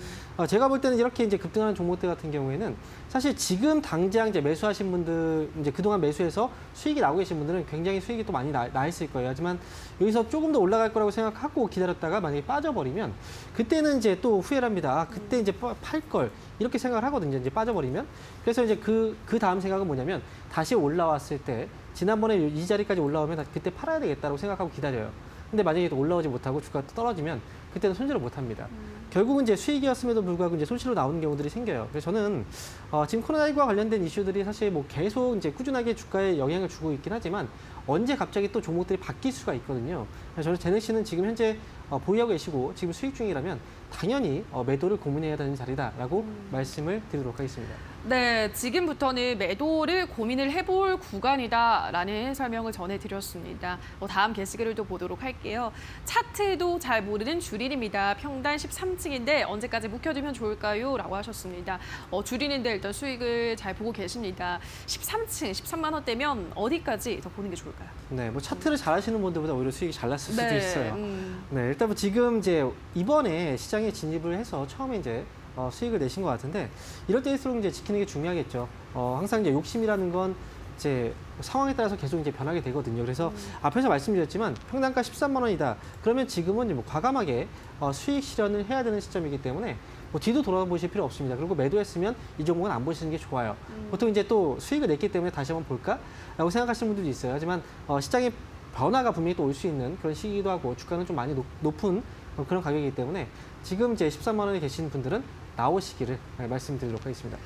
제가 볼 때는 이렇게 이제 급등하는 종목들 같은 경우에는 사실 지금 당장 이제 매수하신 분들 이제 그동안 매수해서 수익이 나오고 계신 분들은 굉장히 수익이 또 많이 나 있을 거예요. 하지만 여기서 조금 더 올라갈 거라고 생각하고 기다렸다가 만약에 빠져버리면 그때는 이제 또 후회를 합니다. 그때 이제 팔 걸 이렇게 생각을 하거든요. 이제 빠져버리면. 그래서 이제 그 다음 생각은 뭐냐면 다시 올라왔을 때 지난번에 이 자리까지 올라오면 그때 팔아야 되겠다고 생각하고 기다려요. 근데 만약에 또 올라오지 못하고 주가가 또 떨어지면 그때는 손실을 못 합니다. 결국은 이제 수익이었음에도 불구하고 이제 손실로 나오는 경우들이 생겨요. 그래서 저는 지금 코로나19와 관련된 이슈들이 사실 뭐 계속 이제 꾸준하게 주가에 영향을 주고 있긴 하지만 언제 갑자기 또 종목들이 바뀔 수가 있거든요. 그래서 저는 제넥신은 지금 현재 보유하고 계시고 지금 수익 중이라면 당연히 매도를 고민해야 되는 자리다라고 말씀을 드리도록 하겠습니다. 네, 지금부터는 매도를 고민을 해볼 구간이다라는 설명을 전해드렸습니다. 다음 게시글을 또 보도록 할게요. 차트도 잘 모르는 주린입니다. 평단 13층인데 언제까지 묵혀두면 좋을까요? 라고 하셨습니다. 주린인데 일단 수익을 잘 보고 계십니다. 13층, 13만 원대면 어디까지 더 보는 게 좋을까요? 네, 뭐 차트를 잘 하시는 분들보다 오히려 수익이 잘 났을 수도 있어요. 음. 네, 일단 뭐 지금 이제 이번에 시장에 진입을 해서 처음에 이제 수익을 내신 것 같은데 이럴 때일수록 이제 지키는 게 중요하겠죠. 항상 이제 욕심이라는 건 이제 상황에 따라서 계속 이제 변하게 되거든요. 그래서 앞에서 말씀드렸지만 평단가 13만 원이다. 그러면 지금은 뭐 과감하게 수익 실현을 해야 되는 시점이기 때문에 뭐 뒤도 돌아보실 필요 없습니다. 그리고 매도했으면 이 종목은 안 보시는 게 좋아요. 보통 이제 또 수익을 냈기 때문에 다시 한번 볼까라고 생각하시는 분들도 있어요. 하지만 시장의 변화가 분명히 또 올 수 있는 그런 시기이기도 하고 주가는 좀 많이 높은 그런 가격이기 때문에 지금 이제 13만 원에 계신 분들은 나오시기를 말씀드리도록 하겠습니다.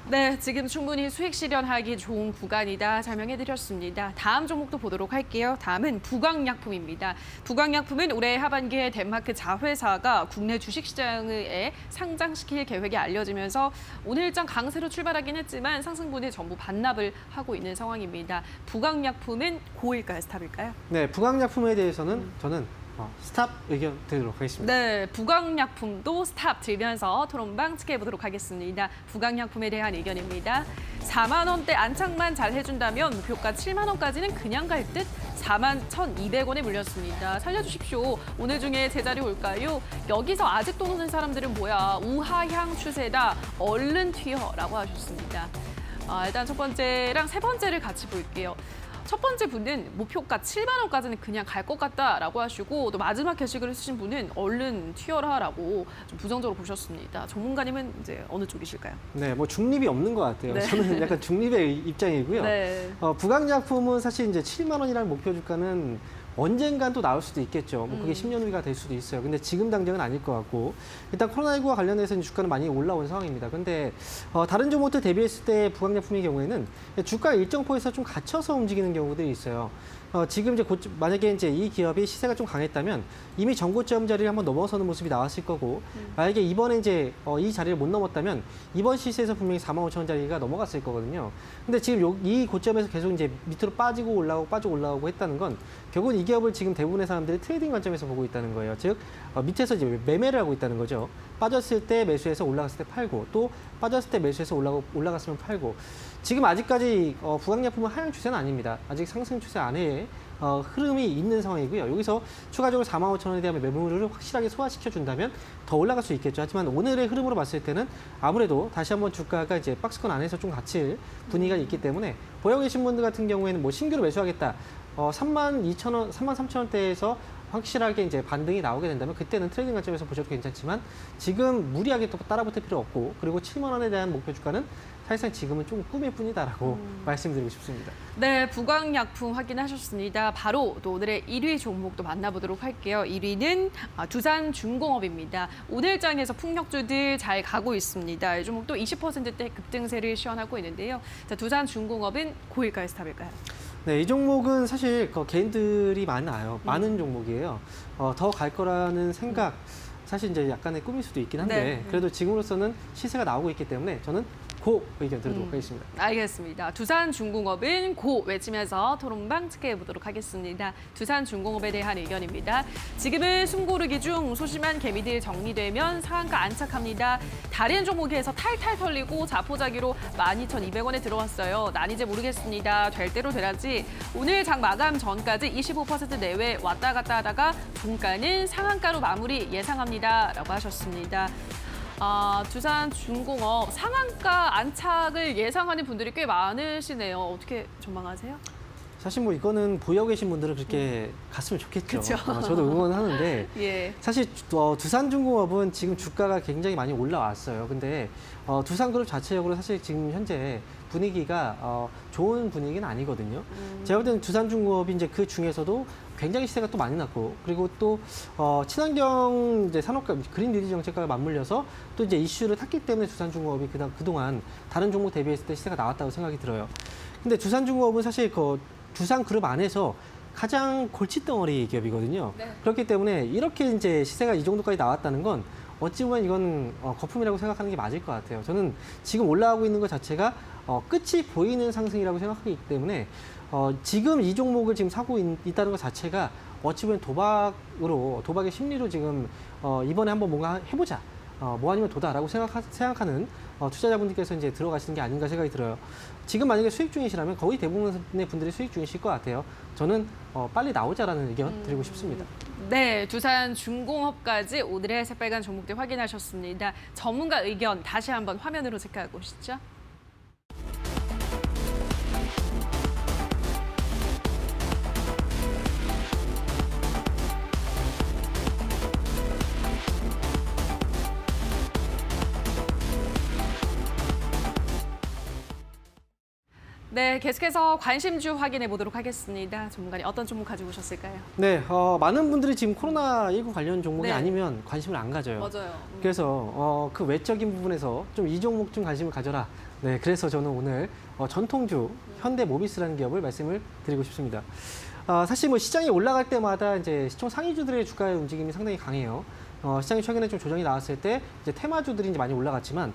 네, 지금 충분히 수익 실현하기 좋은 구간이다 설명해드렸습니다. 다음 종목도 보도록 할게요. 다음은 부광약품입니다. 부광약품은 올해 하반기에 덴마크 자회사가 국내 주식시장에 상장시킬 계획이 알려지면서 오늘 일정 강세로 출발하긴 했지만 상승분이 전부 반납을 하고 있는 상황입니다. 부광약품은 고일까요, 스탑일까요? 네, 부광약품에 대해서는 저는 스탑 의견 드리도록 하겠습니다. 네, 부광약품도 스탑 들면서 토론방 체크해보도록 하겠습니다. 부광약품에 대한 의견입니다. 4만 원대 안착만 잘 해준다면 목표가 7만 원까지는 그냥 갈 듯 4만 1,200원에 물렸습니다. 살려주십시오. 오늘 중에 제자리 올까요? 여기서 아직도 노는 사람들은 뭐야? 우하향 추세다. 얼른 튀어라고 하셨습니다. 일단 첫 번째랑 세 번째를 같이 볼게요. 첫 번째 분은 목표가 7만 원까지는 그냥 갈 것 같다라고 하시고 또 마지막 게시글을 쓰신 분은 얼른 튀어라라고 좀 부정적으로 보셨습니다. 전문가님은 이제 어느 쪽이실까요? 네, 뭐 중립이 없는 것 같아요. 네. 저는 약간 중립의 입장이고요. 네. 부강약품은 사실 이제 7만 원이라는 목표 주가는 언젠간 또 나올 수도 있겠죠. 뭐 그게 10년 후가 될 수도 있어요. 근데 지금 당장은 아닐 것 같고 일단 코로나19와 관련해서 주가는 많이 올라온 상황입니다. 근데 다른 종목들 대비했을 때 부강약품의 경우에는 주가 일정 포에서 좀 갇혀서 움직이는 경우들이 있어요. 지금 이제 만약에 이제 이 기업이 시세가 좀 강했다면 이미 전고점 자리를 한번 넘어서는 모습이 나왔을 거고 만약에 이번에 이제 이 자리를 못 넘었다면 이번 시세에서 분명히 45,000원 자리가 넘어갔을 거거든요. 근데 지금 이 고점에서 계속 이제 밑으로 빠지고 올라오고 했다는 건 결국은 이 기업을 지금 대부분의 사람들이 트레이딩 관점에서 보고 있다는 거예요. 즉 밑에서 이제 매매를 하고 있다는 거죠. 빠졌을 때 매수해서 올라갔을 때 팔고 또 빠졌을 때 매수해서 올라갔으면 팔고 지금 아직까지 부강약품은 하향 추세는 아닙니다. 아직 상승 추세 안에 흐름이 있는 상황이고요. 여기서 추가적으로 45,000원에 대한 매물을 확실하게 소화시켜 준다면 더 올라갈 수 있겠죠. 하지만 오늘의 흐름으로 봤을 때는 아무래도 다시 한번 주가가 이제 박스권 안에서 좀 갇힐 분위기가 있기 때문에 보유 계신 분들 같은 경우에는 뭐 신규로 매수하겠다. 32,000원, 33,000원대에서 확실하게 이제 반등이 나오게 된다면 그때는 트레이딩 관점에서 보셔도 괜찮지만 지금 무리하게 또 따라붙을 필요 없고 그리고 7만 원에 대한 목표 주가는 사실상 지금은 좀 꿈일 뿐이다라고 말씀드리고 싶습니다. 네, 부강약품 확인하셨습니다. 바로 또 오늘의 1위 종목도 만나보도록 할게요. 1위는 두산중공업입니다. 오늘 장에서 풍력주들 잘 가고 있습니다. 이 종목도 20%대 급등세를 시현하고 있는데요. 자, 두산중공업은 고일까요, 스탑일까요? 네, 이 종목은 사실 개인들이 많아요. 많은 종목이에요. 더 갈 거라는 생각, 사실 이제 약간의 꿈일 수도 있긴 한데 네. 그래도 지금으로서는 시세가 나오고 있기 때문에 저는 고 의견 드리도록 하겠습니다. 알겠습니다. 두산중공업은 고 외치면서 토론방 체크해 보도록 하겠습니다. 두산중공업에 대한 의견입니다. 지금은 숨고르기 중 소심한 개미들 정리되면 상한가 안착합니다. 다른 종목에서 탈탈 털리고 자포자기로 12,200원에 들어왔어요. 난 이제 모르겠습니다. 될 대로 되라지. 오늘 장 마감 전까지 25% 내외 왔다 갔다 하다가 종가는 상한가로 마무리 예상합니다. 라고 하셨습니다. 두산중공업 상한가 안착을 예상하는 분들이 꽤 많으시네요. 어떻게 전망하세요? 사실 뭐 이거는 보유하고 계신 분들은 그렇게 갔으면 좋겠죠. 그쵸. 저도 응원하는데 예. 사실 두산중공업은 지금 주가가 굉장히 많이 올라왔어요. 근데 두산그룹 자체적으로 사실 지금 현재 분위기가 좋은 분위기는 아니거든요. 제가 볼 때는 두산중공업이 이제 그 중에서도 굉장히 시세가 또 많이 났고 그리고 또 친환경 이제 산업과 그린 뉴딜 정책과 맞물려서 또 이제 이슈를 탔기 때문에 두산중공업이 그동안 다른 종목 대비했을 때 시세가 나왔다고 생각이 들어요. 근데 두산중공업은 사실 두산그룹 안에서 가장 골칫덩어리 기업이거든요. 네. 그렇기 때문에 이렇게 이제 시세가 이 정도까지 나왔다는 건 어찌 보면 이건 거품이라고 생각하는 게 맞을 것 같아요. 저는 지금 올라가고 있는 것 자체가 끝이 보이는 상승이라고 생각하기 때문에 지금 이 종목을 지금 사고 있다는 것 자체가 어찌 보면 도박의 심리로 지금 이번에 한번 뭔가 해보자. 뭐 아니면 도다라고 생각하는 투자자분들께서 이제 들어가시는 게 아닌가 생각이 들어요. 지금 만약에 수익 중이시라면 거의 대부분의 분들이 수익 중이실 것 같아요. 저는 빨리 나오자라는 의견 드리고 싶습니다. 네, 두산중공업까지 오늘의 새빨간 종목들 확인하셨습니다. 전문가 의견 다시 한번 화면으로 체크하고 오시죠. 네, 계속해서 관심주 확인해 보도록 하겠습니다. 전문가님 어떤 종목 가지고 오셨을까요? 네, 많은 분들이 지금 코로나19 관련 종목이 네. 아니면 관심을 안 가져요. 맞아요. 그래서 그 외적인 부분에서 좀 이 종목 좀 관심을 가져라. 네, 그래서 저는 오늘 전통주 현대모비스라는 기업을 말씀을 드리고 싶습니다. 사실 뭐 시장이 올라갈 때마다 이제 시총 상위주들의 주가의 움직임이 상당히 강해요. 시장이 최근에 좀 조정이 나왔을 때 이제 테마주들이 이제 많이 올라갔지만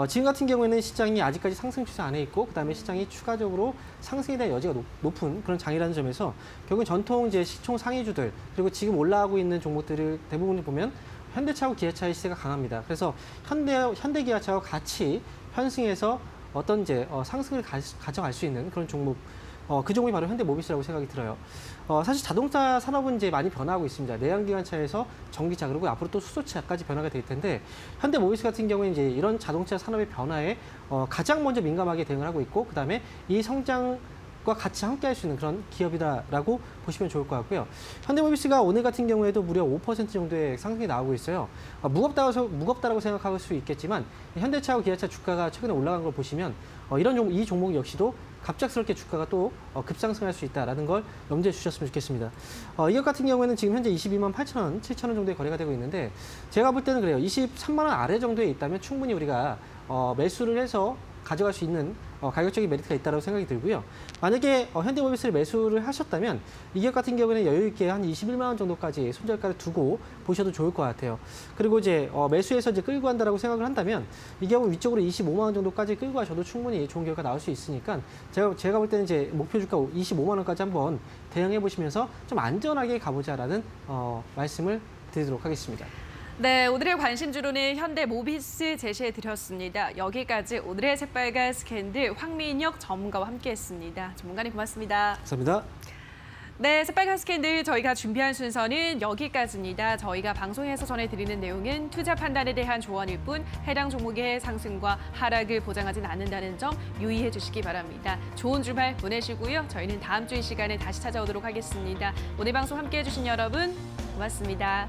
지금 같은 경우에는 시장이 아직까지 상승 추세 안에 있고 그다음에 시장이 추가적으로 상승에 대한 여지가 높은 그런 장이라는 점에서 결국 전통 이제 시총 상위주들 그리고 지금 올라가고 있는 종목들을 대부분 보면 현대차하고 기아차의 시세가 강합니다. 그래서 현대기아차와 같이 편승해서 어떤 이제 상승을 가져갈 수 있는 그런 종목. 그 종목이 바로 현대모비스라고 생각이 들어요. 사실 자동차 산업은 이제 많이 변화하고 있습니다. 내연기관차에서 전기차 그리고 앞으로 또 수소차까지 변화가 될 텐데 현대모비스 같은 경우에 이제 이런 자동차 산업의 변화에 가장 먼저 민감하게 대응을 하고 있고 그다음에 이 성장과 같이 함께 할 수 있는 그런 기업이다라고 보시면 좋을 것 같고요. 현대모비스가 오늘 같은 경우에도 무려 5% 정도의 상승이 나오고 있어요. 무겁다라고 생각할 수 있겠지만 현대차하고 기아차 주가가 최근에 올라간 걸 보시면 이 종목 역시도 갑작스럽게 주가가 또 급상승할 수 있다는 걸 염두에 주셨으면 좋겠습니다. 이것 같은 경우에는 지금 현재 22만 8천 원, 7천 원 정도의 거래가 되고 있는데 제가 볼 때는 그래요. 23만 원 아래 정도에 있다면 충분히 우리가 매수를 해서 가져갈 수 있는 가격적인 메리트가 있다고 생각이 들고요. 만약에 현대모비스를 매수를 하셨다면 이 기업 같은 경우에는 여유 있게 한 21만 원 정도까지 손절가를 두고 보셔도 좋을 것 같아요. 그리고 이제 매수해서 이제 끌고 간다라고 생각을 한다면 이 기업은 위쪽으로 25만 원 정도까지 끌고 가셔도 충분히 좋은 결과 나올 수 있으니까 제가 볼 때는 이제 목표 주가 25만 원까지 한번 대응해 보시면서 좀 안전하게 가보자라는 말씀을 드리도록 하겠습니다. 네, 오늘의 관심주로는 현대모비스 제시해드렸습니다. 여기까지 오늘의 새빨간 스캔들 황민혁 전문가와 함께했습니다. 전문가님 고맙습니다. 감사합니다. 네, 새빨간 스캔들 저희가 준비한 순서는 여기까지입니다. 저희가 방송에서 전해드리는 내용은 투자 판단에 대한 조언일 뿐 해당 종목의 상승과 하락을 보장하진 않는다는 점 유의해 주시기 바랍니다. 좋은 주말 보내시고요. 저희는 다음 주 이 시간에 다시 찾아오도록 하겠습니다. 오늘 방송 함께해 주신 여러분 고맙습니다.